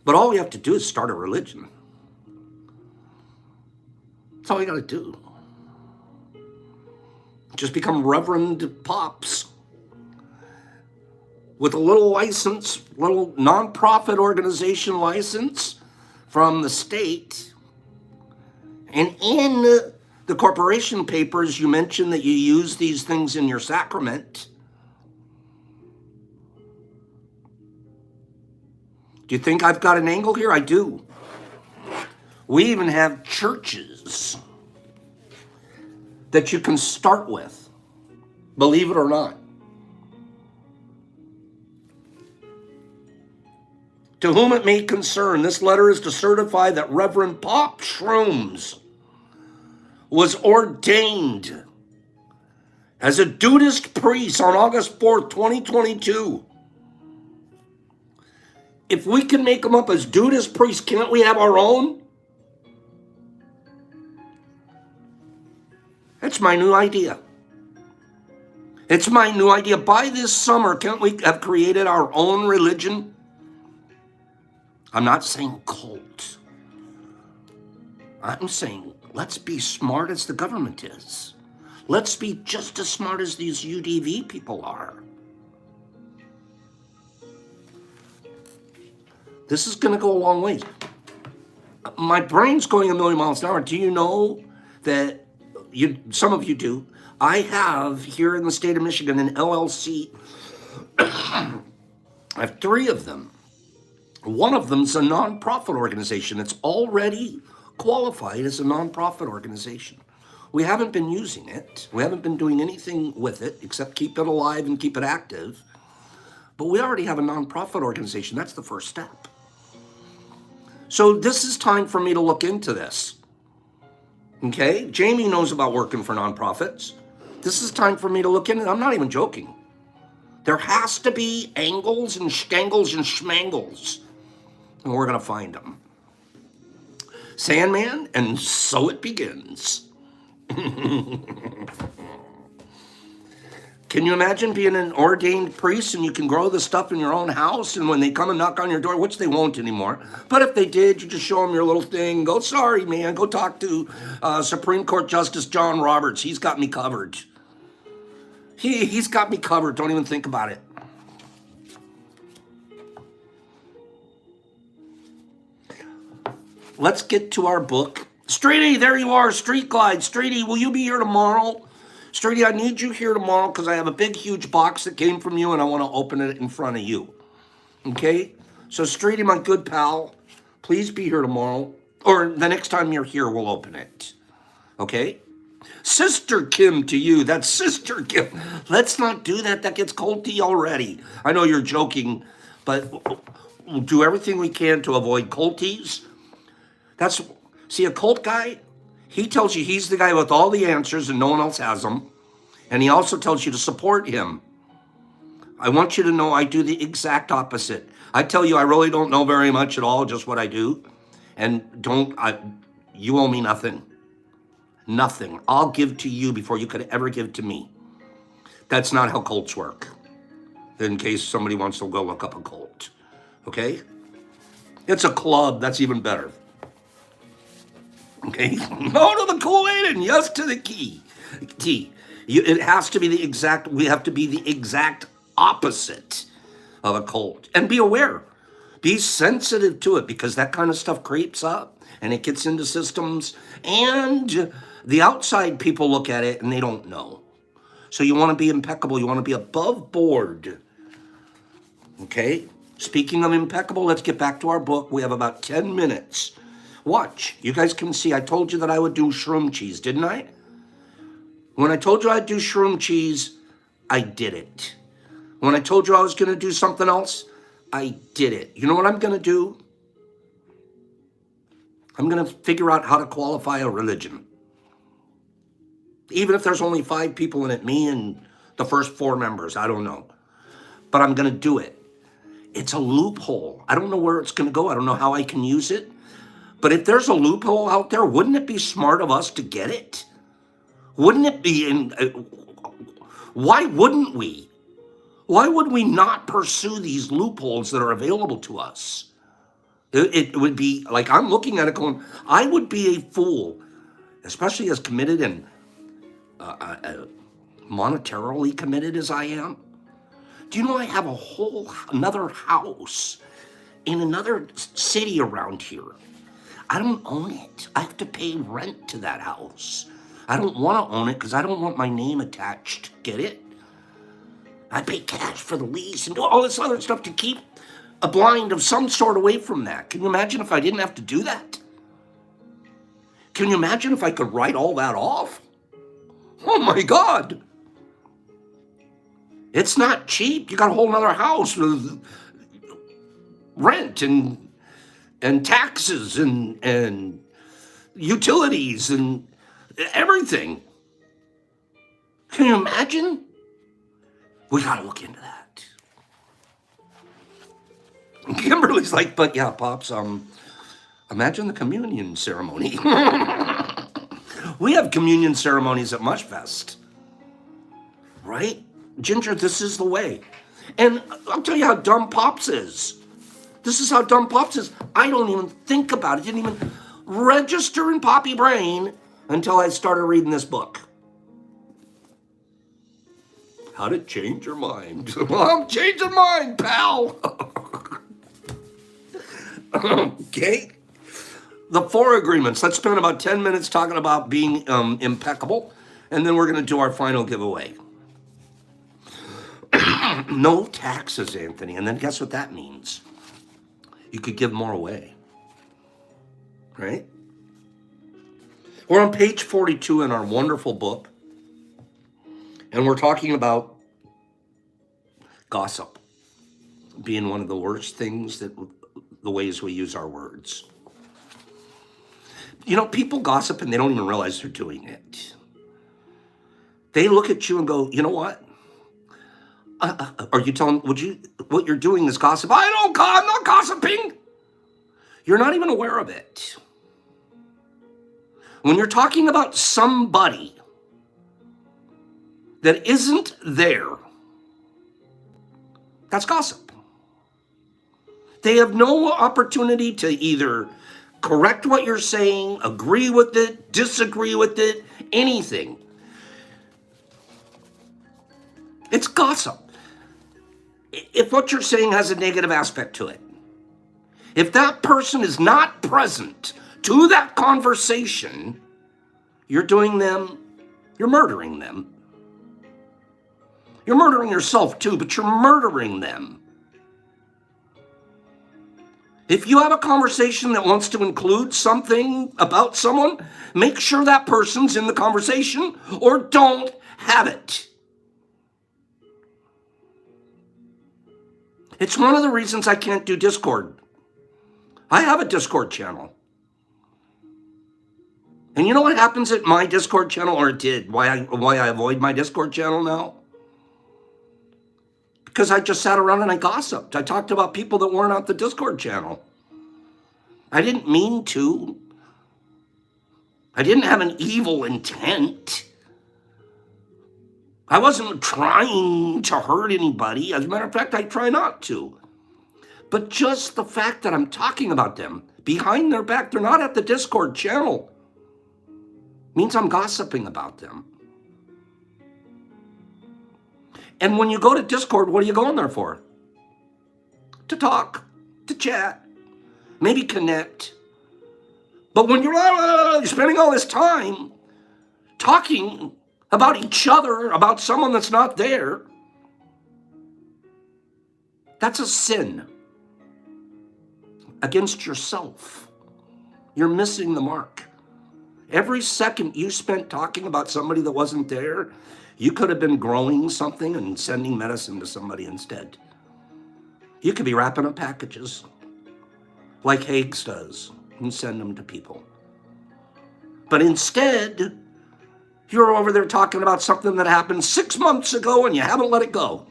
But all we have to do is start a religion. That's all we got to do. Just become Reverend Pops with a little license, little nonprofit organization license from the state. And in the corporation papers, you mentioned that you use these things in your sacrament. Do you think I've got an angle here? I do. We even have churches that you can start with, believe it or not. To whom it may concern, this letter is to certify that Reverend Pop Shrooms was ordained as a Dudist priest on August 4th, 2022. If we can make them up as Dudist priests, can't we have our own? That's my new idea. It's my new idea. By this summer, can't we have created our own religion? I'm not saying cult. I'm saying let's be smart as the government is. Let's be just as smart as these UDV people are. This is going to go a long ways. My brain's going a million miles an hour. Do you know that some of you do? I have here in the state of Michigan an LLC. I have 3 of them. One of them is a nonprofit organization. It's already qualified as a nonprofit organization. We haven't been using it. We haven't been doing anything with it except keep it alive and keep it active. But we already have a nonprofit organization. That's the first step. So this is time for me to look into this. Okay? Jamie knows about working for nonprofits. This is time for me to look into it. I'm not even joking. There has to be angles and stangles and schmangles. And we're going to find them. Sandman, and so it begins. Can you imagine being an ordained priest and you can grow the stuff in your own house, and when they come and knock on your door, which they won't anymore, but if they did, you just show them your little thing, go, sorry, man, go talk to Supreme Court Justice John Roberts. He's got me covered. He's got me covered. Don't even think about it. Let's get to our book. Streety, there you are, Street Glide. Streety, will you be here tomorrow? Streety, I need you here tomorrow because I have a big, huge box that came from you and I want to open it in front of you. Okay? So, Streety, my good pal, please be here tomorrow. Or the next time you're here, we'll open it. Okay? Sister Kim to you. That's Sister Kim. Let's not do that. That gets culty already. I know you're joking, but we'll do everything we can to avoid culties. See, a cult guy, he tells you he's the guy with all the answers and no one else has them. And he also tells you to support him. I want you to know I do the exact opposite. I tell you I really don't know very much at all, just what I do. And you owe me nothing. Nothing. I'll give to you before you could ever give to me. That's not how cults work. In case somebody wants to go look up a cult. Okay? It's a club. That's even better. Okay? No to the Kool-Aid and yes to the T. It has to be we have to be the exact opposite of a cult. And be aware. Be sensitive to it because that kind of stuff creeps up and it gets into systems and the outside people look at it and they don't know. So you want to be impeccable. You want to be above board. Okay? Speaking of impeccable, let's get back to our book. We have about 10 minutes. Watch. You guys can see I told you that I would do shroom cheese, didn't I? When I told you I'd do shroom cheese, I did it. When I told you I was going to do something else, I did it. You know what I'm going to do? I'm going to figure out how to qualify a religion. Even if there's only 5 people in it, me and the first 4 members, I don't know. But I'm going to do it. It's a loophole. I don't know where it's going to go. I don't know how I can use it. But if there's a loophole out there, wouldn't it be smart of us to get it? Wouldn't it be why wouldn't we? Why would we not pursue these loopholes that are available to us? It would be like, I'm looking at it going, I would be a fool, especially as committed and monetarily committed as I am. Do you know I have another house in another city around here? I don't own it. I have to pay rent to that house. I don't want to own it because I don't want my name attached. Get it? I pay cash for the lease and do all this other stuff to keep a blind of some sort away from that. Can you imagine if I didn't have to do that? Can you imagine if I could write all that off? Oh my God. It's not cheap. You got a whole other house with rent and taxes and utilities and everything. Can you imagine? We got to look into that. And Kimberly's like, but yeah, Pops, imagine the communion ceremony. We have communion ceremonies at Mushfest. Right? Ginger, this is the way. And I'll tell you how dumb Pops is. This is how dumb Pops is. I don't even think about it. Didn't even register in Poppy Brain until I started reading this book. How to change your mind. Well, I'm changing mine, pal. Okay. The 4 agreements. Let's spend about 10 minutes talking about being impeccable. And then we're going to do our final giveaway. No taxes, Anthony. And then guess what that means? You could give more away. Right? We're on page 42 in our wonderful book. And we're talking about gossip being one of the worst things, the ways we use our words. You know, people gossip and they don't even realize they're doing it. They look at you and go, you know what? Are you telling, what you're doing is gossip? I'm not gossiping. You're not even aware of it. When you're talking about somebody that isn't there, that's gossip. They have no opportunity to either correct what you're saying, agree with it, disagree with it, anything. It's gossip. If what you're saying has a negative aspect to it, if that person is not present to that conversation, you're murdering them. You're murdering yourself too, but you're murdering them. If you have a conversation that wants to include something about someone, make sure that person's in the conversation or don't have it. It's one of the reasons I can't do Discord. I have a Discord channel. And you know what happens at my Discord channel, or it did, why I avoid my Discord channel now? Because I just sat around and I gossiped. I talked about people that weren't on the Discord channel. I didn't mean to. I didn't have an evil intent. I wasn't trying to hurt anybody. As a matter of fact, I try not to. But just the fact that I'm talking about them behind their back, they're not at the Discord channel, means I'm gossiping about them. And when you go to Discord, what are you going there for? To talk, to chat, maybe connect. But when you're spending all this time talking about each other, about someone that's not there, that's a sin against yourself. You're missing the mark. Every second you spent talking about somebody that wasn't there, you could have been growing something and sending medicine to somebody instead. You could be wrapping up packages like Higgs does and send them to people. But instead, you're over there talking about something that happened 6 months ago and you haven't let it go.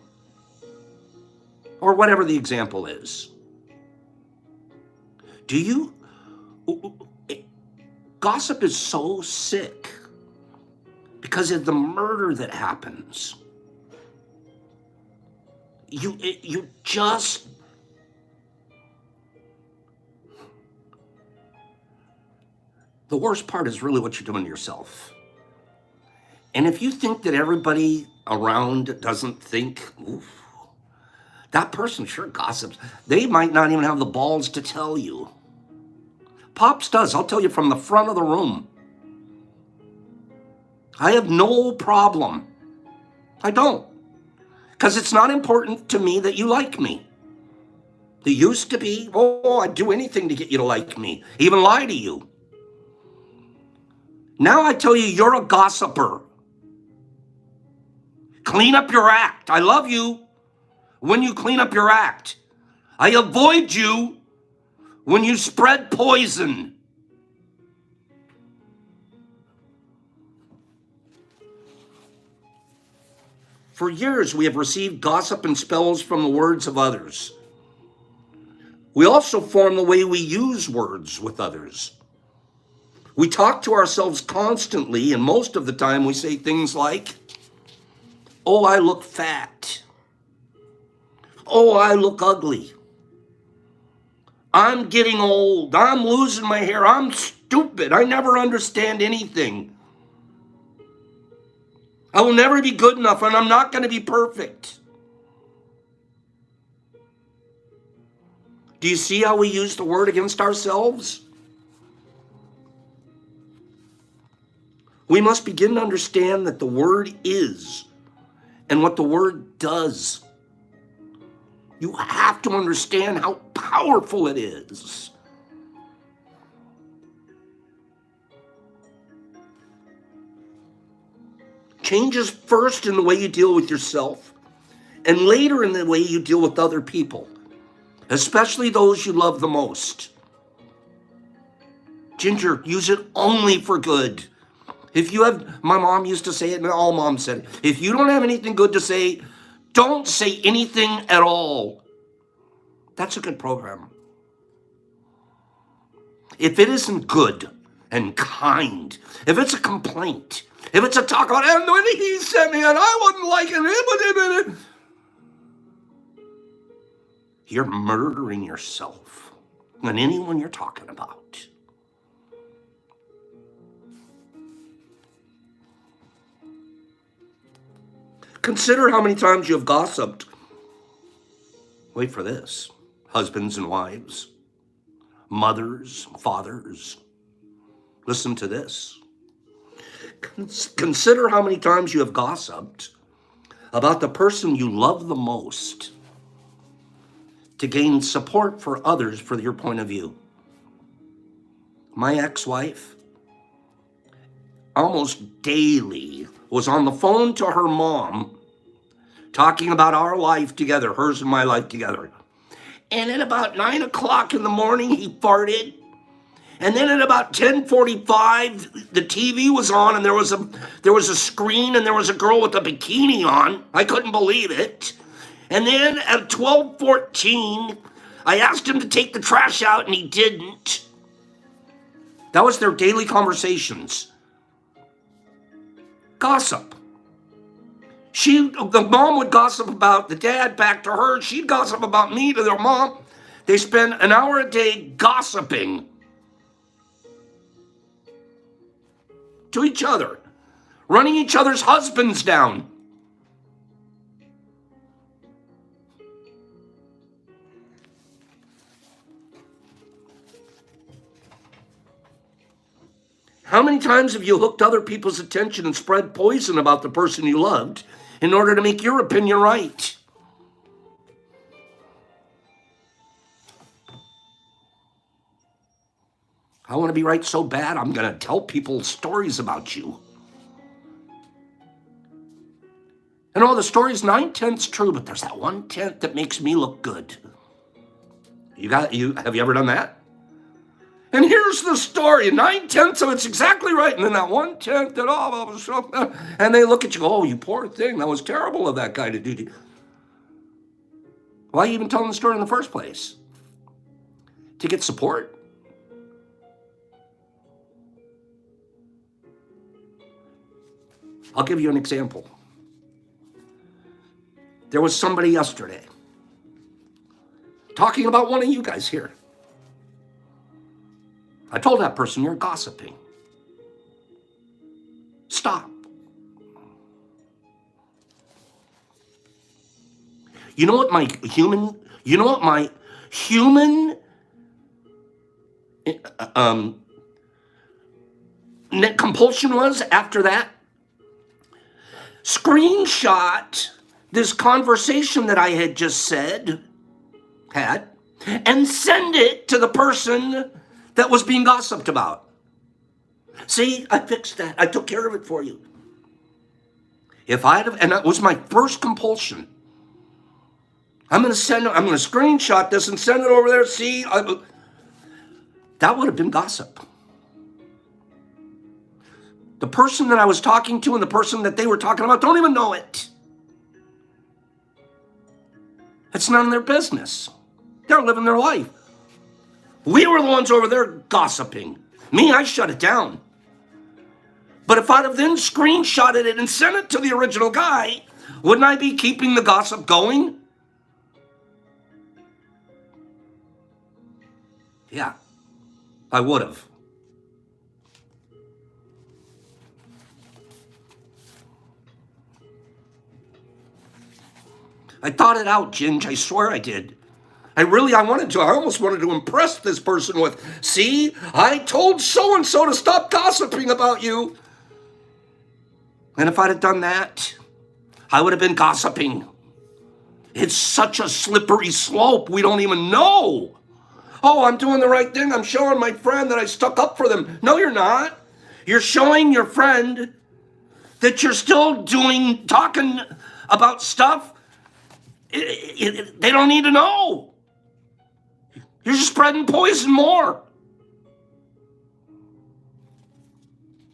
Or whatever the example is. Gossip is so sick because of the murder that happens. You just... The worst part is really what you're doing to yourself. And if you think that everybody around doesn't think, oof, that person sure gossips, they might not even have the balls to tell you. Pops does, I'll tell you from the front of the room. I have no problem. I don't. Because it's not important to me that you like me. It used to be, oh, I'd do anything to get you to like me, even lie to you. Now I tell you, you're a gossiper. Clean up your act. I love you when you clean up your act. I avoid you when you spread poison. For years, we have received gossip and spells from the words of others. We also form the way we use words with others. We talk to ourselves constantly, and most of the time we say things like, oh, I look fat. Oh, I look ugly. I'm getting old. I'm losing my hair. I'm stupid. I never understand anything. I will never be good enough, and I'm not going to be perfect. Do you see how we use the word against ourselves? We must begin to understand that the word is and what the word does. You have to understand how powerful it is. Changes first in the way you deal with yourself and later in the way you deal with other people, especially those you love the most. Ginger, use it only for good. If you have, my mom used to say it, and all moms said it, if you don't have anything good to say, don't say anything at all. That's a good program. If it isn't good and kind, if it's a complaint, if it's a talk about, and when he sent me and I wasn't liking it, you're murdering yourself and anyone you're talking about. Consider how many times you have gossiped. Wait for this. Husbands and wives, mothers, fathers. Listen to this. Consider how many times you have gossiped about the person you love the most. to gain support for others for your point of view. My ex-wife almost daily was on the phone to her mom talking about our life together, hers and my life together. And at about 9 o'clock in the morning, he farted. And then at about 10:45, the TV was on, and there was a screen, and there was a girl with a bikini on. I couldn't believe it. And then at 12:14, I asked him to take the trash out, and he didn't. That was their daily conversations. Gossip. The mom would gossip about the dad back to her. She'd gossip about me to their mom. They spend an hour a day gossiping to each other, running each other's husbands down. How many times have you hooked other people's attention and spread poison about the person you loved in order to make your opinion right? I want to be right so bad, I'm going to tell people stories about you. And all the story's 9/10 true, but there's that 1/10 that makes me look good. Have you ever done that? And here's the story, 9/10 of it's exactly right, and then that 1/10 that and they look at you, oh, you poor thing, that was terrible of that guy to do. Why are you even telling the story in the first place? To get support? I'll give you an example. There was somebody yesterday talking about one of you guys here. I told that person, you're gossiping. Stop. You know what my human compulsion was after that? Screenshot this conversation that I had just had, and send it to the person that was being gossiped about. See, I fixed that. I took care of it for you. And that was my first compulsion. I'm going to screenshot this and send it over there. See, that would have been gossip. The person that I was talking to and the person that they were talking about don't even know it. It's none of their business. They're living their life. We were the ones over there gossiping. Me, I shut it down. But if I'd have then screenshotted it and sent it to the original guy, wouldn't I be keeping the gossip going? Yeah, I would have. I thought it out, Ginge. I swear I did. I wanted to. I almost wanted to impress this person with, see, I told so-and-so to stop gossiping about you. And if I'd have done that, I would have been gossiping. It's such a slippery slope. We don't even know. Oh, I'm doing the right thing. I'm showing my friend that I stuck up for them. No, you're not. You're showing your friend that you're still talking about stuff they don't need to know. You're just spreading poison more.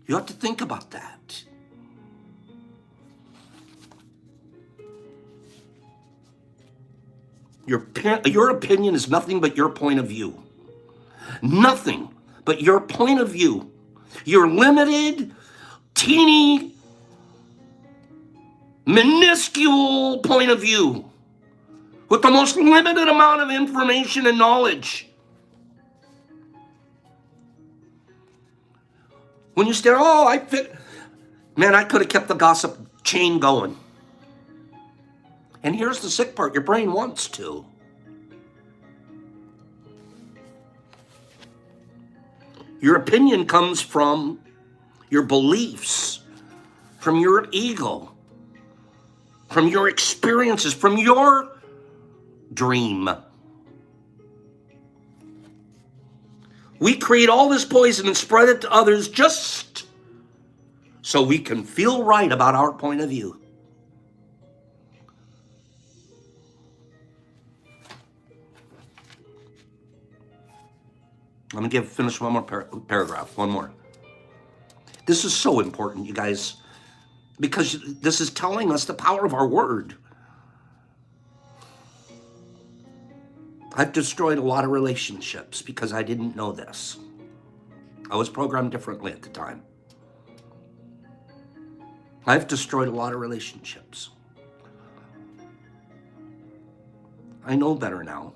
You have to think about that. Your opinion is nothing but your point of view. Nothing but your point of view. Your limited, teeny, minuscule point of view with the most limited amount of information and knowledge. When you stare, I could have kept the gossip chain going. And here's the sick part, your brain wants to. Your opinion comes from your beliefs, from your ego, from your experiences, from your dream. We create all this poison and spread it to others just so we can feel right about our point of view. Let me finish one more paragraph, one more. This is so important, you guys, because this is telling us the power of our word. I've destroyed a lot of relationships because I didn't know this. I was programmed differently at the time. I've destroyed a lot of relationships. I know better now.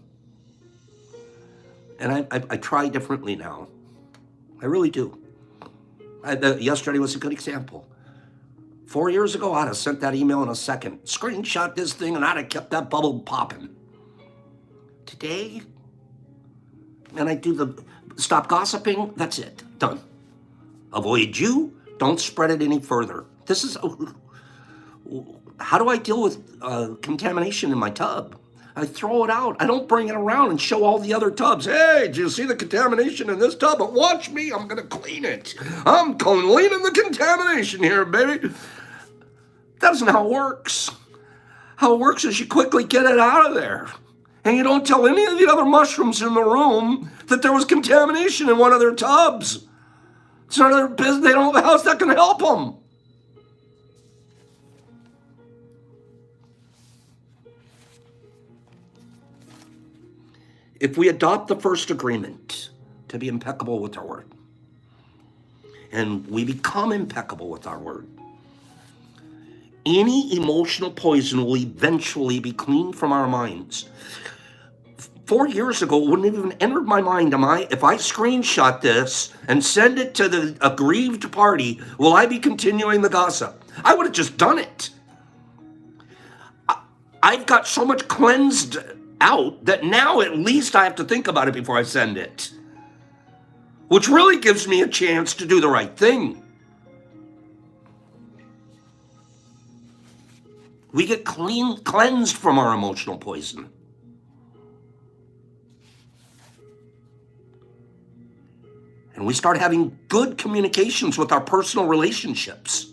And I try differently now. I really do. Yesterday was a good example. 4 years ago, I'd have sent that email in a second, screenshot this thing, and I'd have kept that bubble popping. Today, and I do the stop gossiping, that's it, done. Avoid you, don't spread it any further. This is, how do I deal with contamination in my tub? I throw it out. I don't bring it around and show all the other tubs. Hey, do you see the contamination in this tub? But watch me, I'm gonna clean it. I'm cleaning the contamination here, baby. That isn't how it works. How it works is you quickly get it out of there. And you don't tell any of the other mushrooms in the room that there was contamination in one of their tubs. It's none of their business. They don't know how that can help them. If we adopt the first agreement to be impeccable with our word, and we become impeccable with our word, any emotional poison will eventually be cleaned from our minds. 4 years ago, it wouldn't have even entered my mind, if I screenshot this and send it to the aggrieved party, will I be continuing the gossip? I would have just done it. I've got so much cleansed out that now at least I have to think about it before I send it, which really gives me a chance to do the right thing. We get cleansed from our emotional poison. And we start having good communications with our personal relationships,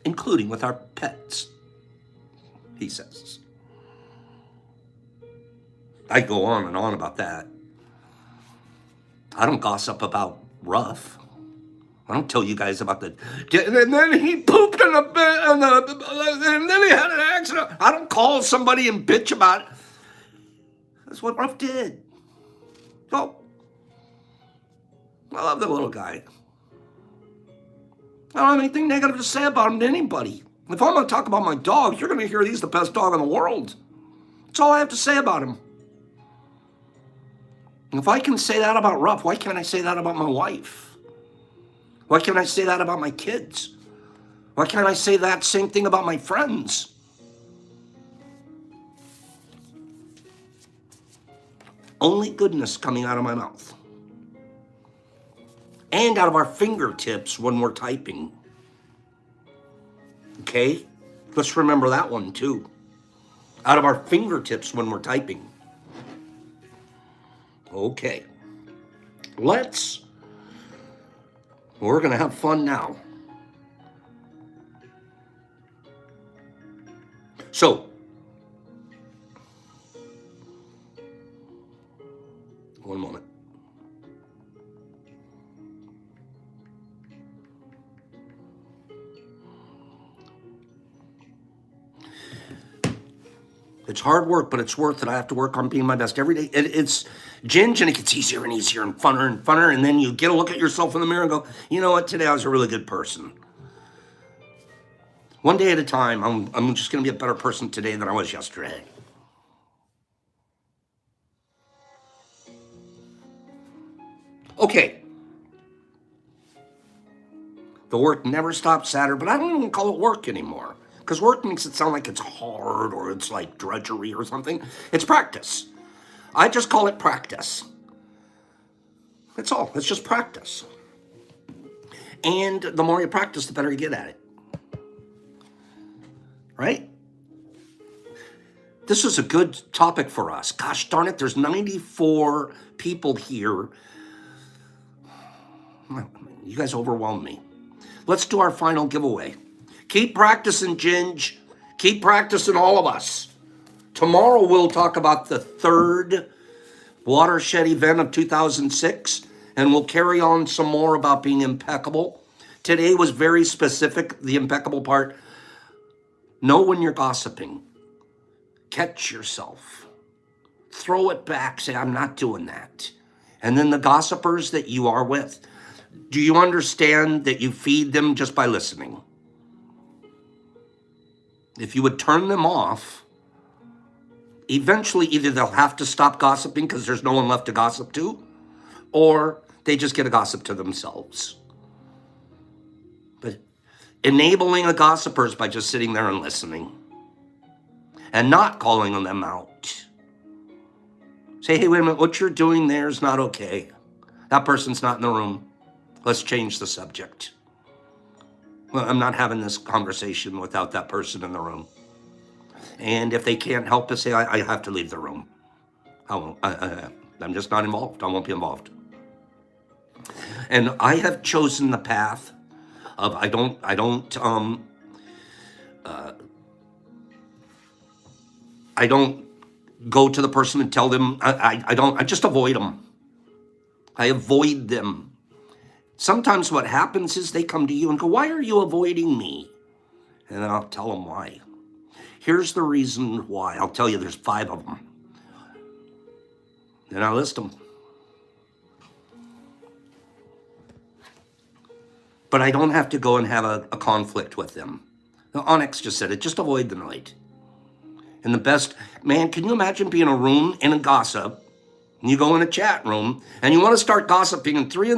including with our pets, he says. I go on and on about that. I don't gossip about Ruff. I don't tell you guys about and then he pooped in and then he had an accident. I don't call somebody and bitch about it. That's what Ruff did. Oh, I love the little guy. I don't have anything negative to say about him to anybody. If I'm going to talk about my dog, you're going to hear he's the best dog in the world. That's all I have to say about him. And if I can say that about Ruff, why can't I say that about my wife? Why can't I say that about my kids? Why can't I say that same thing about my friends? Only goodness coming out of my mouth. And out of our fingertips when we're typing. Okay? Let's remember that one too. Out of our fingertips when we're typing. Okay. We're going to have fun now. So, one moment. It's hard work, but it's worth it. I have to work on being my best every day. It's ginge, and it gets easier and easier and funner, and then you get a look at yourself in the mirror and go, you know what, today I was a really good person. One day at a time, I'm just going to be a better person today than I was yesterday. Okay. The work never stops Saturday, but I don't even call it work anymore. Because work makes it sound like it's hard or it's like drudgery or something. It's practice. I just call it practice. That's all. It's just practice. And the more you practice, the better you get at it. Right? This is a good topic for us. Gosh darn it, there's 94 people here. You guys overwhelm me. Let's do our final giveaway. Keep practicing, Ginge. Keep practicing, all of us. Tomorrow we'll talk about the third watershed event of 2006, and we'll carry on some more about being impeccable. Today was very specific, the impeccable part. Know when you're gossiping. Catch yourself. Throw it back. Say, I'm not doing that. And then the gossipers that you are with, do you understand that you feed them just by listening? If you would turn them off, eventually either they'll have to stop gossiping because there's no one left to gossip to, or they just get a gossip to themselves. But enabling a gossiper is by just sitting there and listening and not calling them out. Say, hey, wait a minute, what you're doing there is not okay. That person's not in the room. Let's change the subject. Well, I'm not having this conversation without that person in the room. And if they can't help us, say, I have to leave the room. I won't. I'm just not involved. I won't be involved. And I have chosen the path of I don't go to the person and tell them. I just avoid them. I avoid them. Sometimes what happens is they come to you and go, why are you avoiding me? And I'll tell them why. Here's the reason why. I'll tell you, there's 5 of them. And I'll list them. But I don't have to go and have a conflict with them. Onyx just said it, just avoid the night. And the best, man, can you imagine being in a room in a gossip, and you go in a chat room, and you want to start gossiping, and 3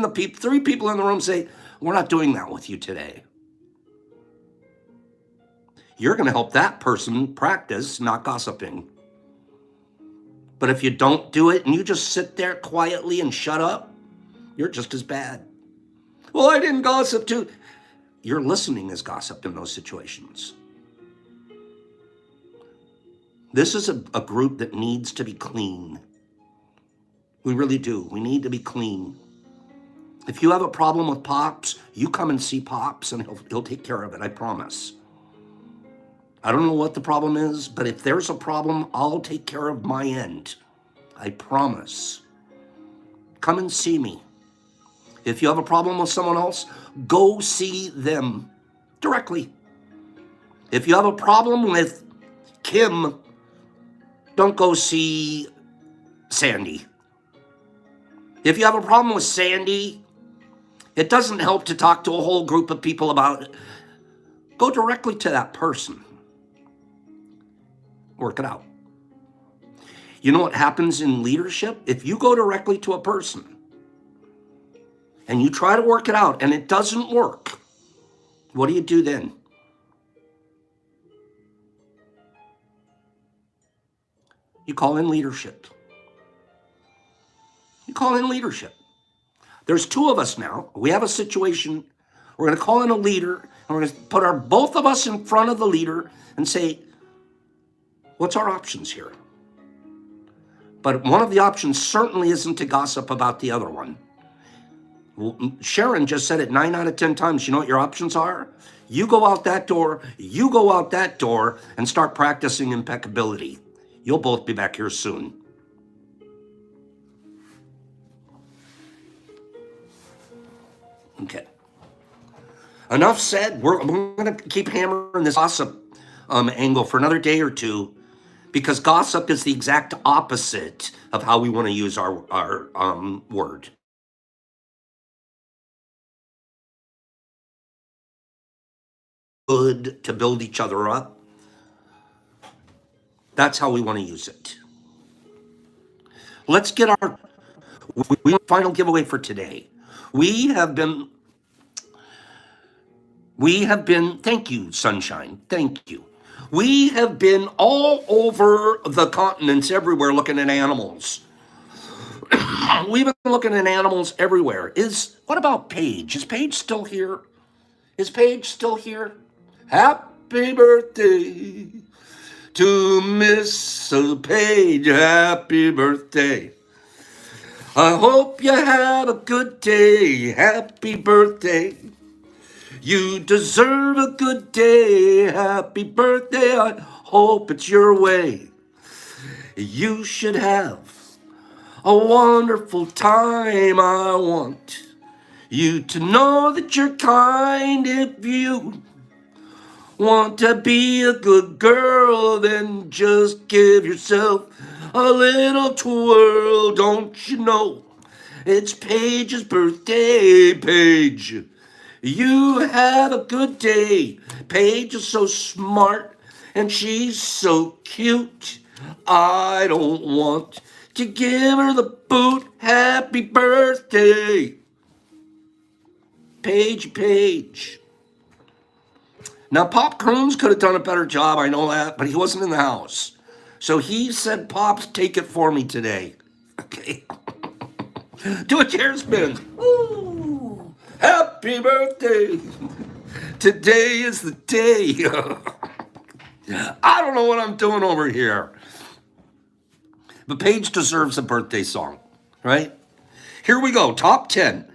people in the room say, we're not doing that with you today. You're going to help that person practice not gossiping. But if you don't do it, and you just sit there quietly and shut up, you're just as bad. Well, I didn't gossip too. Your listening is gossip in those situations. This is a group that needs to be clean. We really do. We need to be clean. If you have a problem with Pops, you come and see Pops and he'll take care of it, I promise. I don't know what the problem is, but if there's a problem, I'll take care of my end. I promise. Come and see me. If you have a problem with someone else, go see them directly. If you have a problem with Kim, don't go see Sandy. If you have a problem with Sandy, it doesn't help to talk to a whole group of people about it. Go directly to that person. Work it out. You know what happens in leadership? If you go directly to a person and you try to work it out and it doesn't work, what do you do then? You call in leadership. You call in leadership. There's 2 of us now. We have a situation. We're going to call in a leader, and we're going to put both of us in front of the leader and say, what's our options here? But one of the options certainly isn't to gossip about the other one. Well, Sharon just said it 9 out of 10 times. You know what your options are? You go out that door, you go out that door, and start practicing impeccability. You'll both be back here soon. Okay. Enough said. We're going to keep hammering this gossip angle for another day or 2, because gossip is the exact opposite of how we want to use our word. Good to build each other up. That's how we want to use it. Let's get our final giveaway for today. We have been, thank you, Sunshine, thank you. We have been all over the continents, everywhere, looking at animals. We've been looking at animals everywhere. What about Paige? Is Paige still here? Is Paige still here? Happy birthday to Miss Page, happy birthday. I hope you have a good day, happy birthday. You deserve a good day, happy birthday. I hope it's your way. You should have a wonderful time. I want you to know that you're kind. If you want to be a good girl, then just give yourself a little twirl. Don't you know it's Paige's birthday, Paige? You have a good day. Paige is so smart and she's so cute. I don't want to give her the boot. Happy birthday, Paige, Paige. Now, Pop Croons could have done a better job, I know that, but he wasn't in the house. So he said, Pops, take it for me today. Okay. Do a chair spin. Ooh, happy birthday. Today is the day. I don't know what I'm doing over here. But Paige deserves a birthday song, right? Here we go, top 10.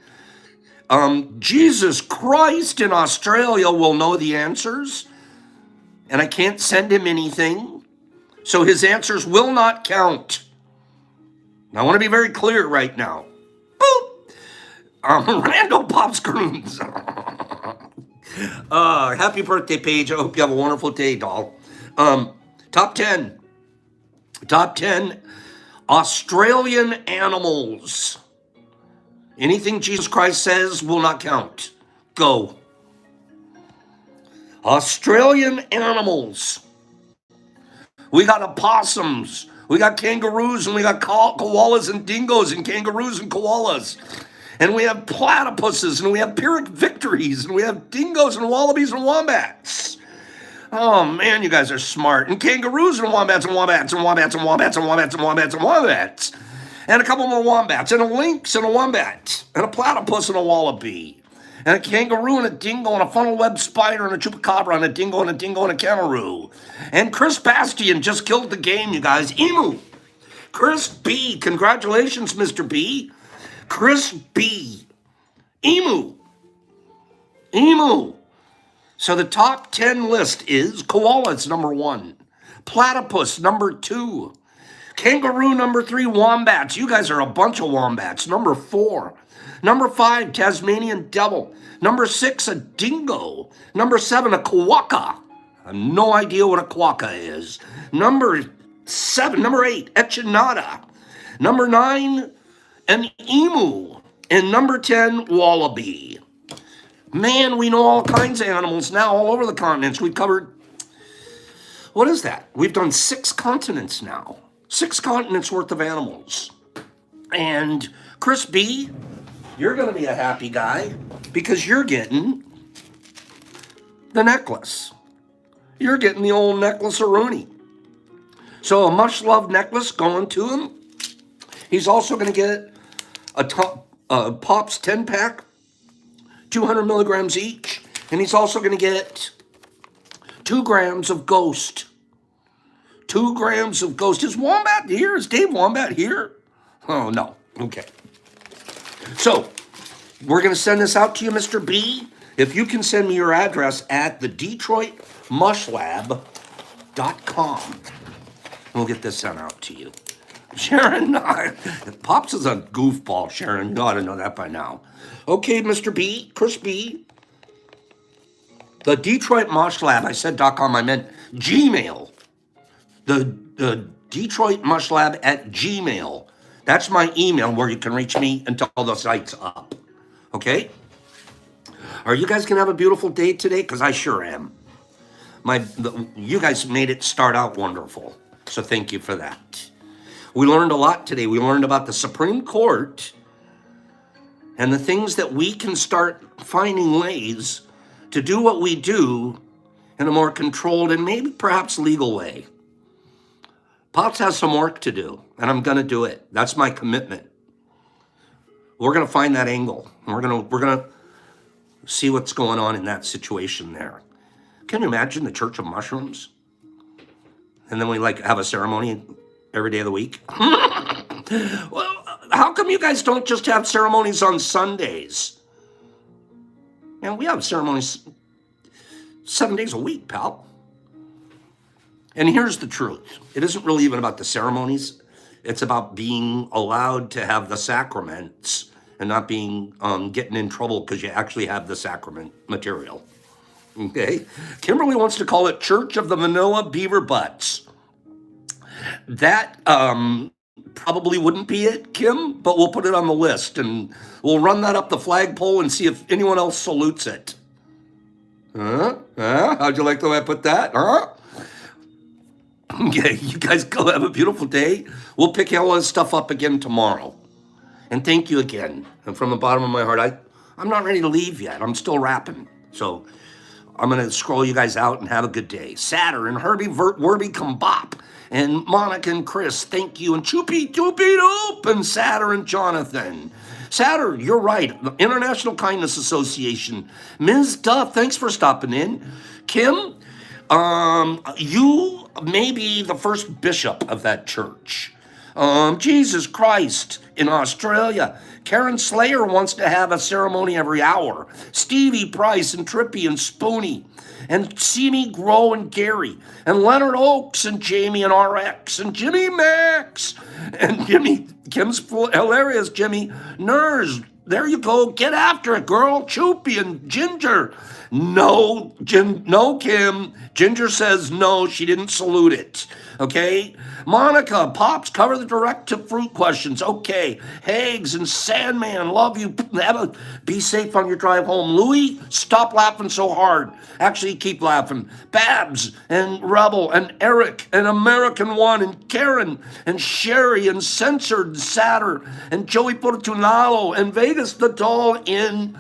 Jesus Christ in Australia will know the answers, and I can't send him anything, so his answers will not count. I want to be very clear right now. Boop! Randall Pops Croons. Happy birthday, Paige. I hope you have a wonderful day, doll. Top 10. Top 10 Australian animals. Anything Jesus Christ says will not count. Go. Australian animals. We got opossums. We got kangaroos, and we got koalas and dingoes and kangaroos and koalas. And we have platypuses, and we have Pyrrhic victories, and we have dingoes and wallabies and wombats. Oh man, you guys are smart. And kangaroos and wombats and wombats and wombats and wombats and wombats and wombats and wombats. And a couple more wombats, and a lynx and a wombat, and a platypus and a wallaby, and a kangaroo and a dingo and a funnel web spider and a chupacabra and a dingo and a dingo and a kangaroo. And Chris Bastian just killed the game, you guys. Emu. Chris B. Congratulations, Mr. B. Chris B. Emu. Emu. So the top 10 list is koalas, number 1. Platypus, number 2. Kangaroo, number 3, wombats. You guys are a bunch of wombats. Number 4. Number 5, Tasmanian devil. Number 6, a dingo. Number 7, a quokka. I have no idea what a quokka is. Number 8, echinata. Number 9, an emu. And number 10, wallaby. Man, we know all kinds of animals now all over the continents. We've covered, what is that? We've done 6 continents now. 6 continents worth of animals. And Chris B., you're going to be a happy guy because you're getting the necklace. You're getting the old necklace-a-rooney. So a much-loved necklace going to him. He's also going to get a Pops 10-pack, 200 milligrams each. And he's also going to get 2 grams of Ghost. 2 grams of Ghost. Is Wombat here? Is Dave Wombat here? Oh, no. Okay. So, we're going to send this out to you, Mr. B. If you can send me your address at thedetroitmushlab.com, we'll get this sent out to you. Sharon, Pops is a goofball, Sharon. You ought to know that by now. Okay, Mr. B, Chris B. The Detroit Mush Lab. I said .com, I meant Gmail. The Detroit Mush Lab at Gmail. That's my email where you can reach me until the site's up. Okay? Are you guys going to have a beautiful day today? Because I sure am. You guys made it start out wonderful. So thank you for that. We learned a lot today. We learned about the Supreme Court and the things that we can start finding ways to do what we do in a more controlled and maybe perhaps legal way. Pops has some work to do, and I'm going to do it. That's my commitment. We're going to find that angle. We're going to see what's going on in that situation there. Can you imagine the Church of Mushrooms? And then we like have a ceremony every day of the week. Well, how come you guys don't just have ceremonies on Sundays? And we have ceremonies 7 days a week, pal. And here's the truth. It isn't really even about the ceremonies. It's about being allowed to have the sacraments and not being getting in trouble because you actually have the sacrament material. Okay? Kimberly wants to call it Church of the Manila Beaver Butts. That probably wouldn't be it, Kim, but we'll put it on the list and we'll run that up the flagpole and see if anyone else salutes it. Huh? How'd you like the way I put that? Huh? Okay, you guys go have a beautiful day. We'll pick all this stuff up again tomorrow. And thank you again. And from the bottom of my heart, I'm not ready to leave yet. I'm still rapping. So I'm going to scroll you guys out and have a good day. Saturn, Herbie, Werby, Bop, and Monica and Chris, thank you. And Choopy Doop, and Saturn and Jonathan. Saturn, you're right. The International Kindness Association. Ms. Duff, thanks for stopping in. Kim, you may be the first bishop of that church. Jesus Christ in Australia. Karen Slayer wants to have a ceremony every hour. Stevie Price and Trippy and Spoony and Simi Grow and Gary and Leonard Oakes and Jamie and RX and Jimmy Max and Kim's hilarious Jimmy Ners. There you go. Get after it, girl. Choopy and Ginger. No, Kim. Ginger says no, she didn't salute it. Okay? Monica, Pops, cover the direct-to-fruit questions. Okay. Hags and Sandman, love you. Be safe on your drive home. Louie, stop laughing so hard. Actually, keep laughing. Babs and Rebel and Eric and American One and Karen and Sherry and Censored Satter and Joey Fortunalo and Vegas the Doll in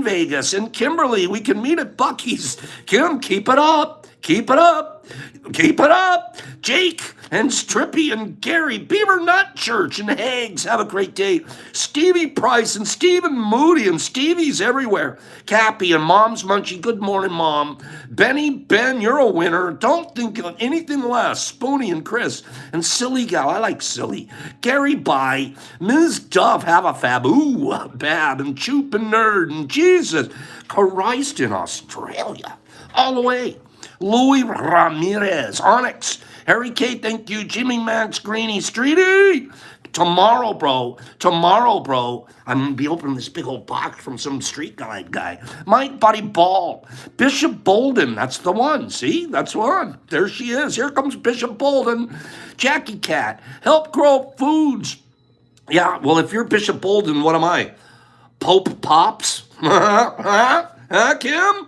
Vegas. And Kimberly, we can meet at Bucky's. Kim, keep it up. Keep it up. Keep it up. Jake and Strippy and Gary, Beaver Nut Church and Hags, have a great day. Stevie Price and Stephen Moody and Stevie's everywhere. Cappy and Mom's Munchie, good morning, Mom. Ben, you're a winner. Don't think of anything less. Spoony and Chris and Silly Gal, I like Silly. Gary, bye. Ms. Duff, have a fab. Ooh, Bab and Choop and Nerd and Jesus Christ in Australia. All the way. Louis Ramirez, Onyx, Harry K, thank you, Jimmy Max, Greeny, Streety. Tomorrow, bro, I'm going to be opening this big old box from some street guy. Mike Buddy Ball, Bishop Bolden, that's the one, see? That's one. There she is. Here comes Bishop Bolden. Jackie Cat, Help Grow Foods. Yeah, well, if you're Bishop Bolden, what am I? Pope Pops? Kim?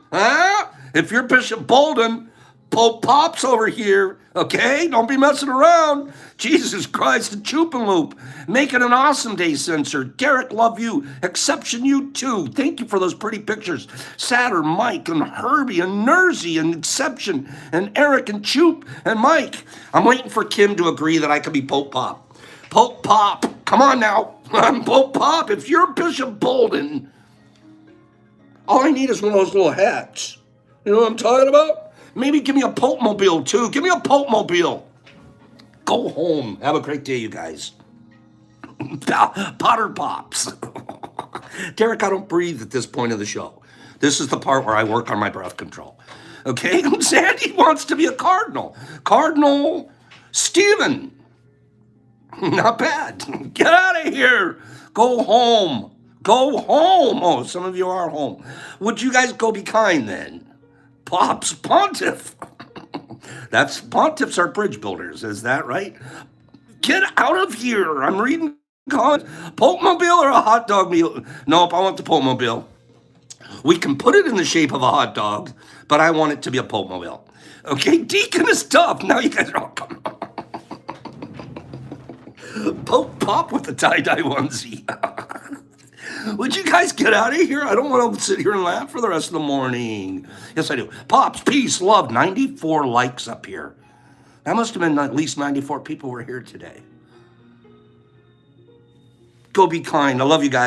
If you're Bishop Bolden, Pope Pops over here, okay? Don't be messing around. Jesus Christ, and Choop and Loop. Make it an awesome day, Censor. Derek, love you. Exception, you too. Thank you for those pretty pictures. Saturn, Mike, and Herbie, and Nersey, and Exception, and Eric, and Choop, and Mike. I'm waiting for Kim to agree that I could be Pope Pop. Pope Pop, come on now. I'm Pope Pop. If you're Bishop Bolden, all I need is one of those little hats. You know what I'm talking about? Maybe give me a Pope Mobile too. Give me a Pope Mobile. Go home. Have a great day, you guys. Potter Pops. Derek, I don't breathe at this point of the show. This is the part where I work on my breath control. Okay? Sandy wants to be a Cardinal. Cardinal Stephen. Not bad. Get out of here. Go home. Go home. Oh, some of you are home. Would you guys go be kind then? Pops Pontiff. That's Pontiffs are bridge builders, is that right? Get out of here. I'm reading comments. Pope Mobile or a hot dog meal? Nope, I want the Pope Mobile. We can put it in the shape of a hot dog, but I want it to be a Pope Mobile. Okay, Deacon is tough. Now you guys are all coming. Pope Pop with the tie-dye onesie. Would you guys get out of here? I don't want to sit here and laugh for the rest of the morning. Yes, I do. Pops, peace, love. 94 likes up here. That must have been at least 94 people were here today. Go be kind. I love you guys.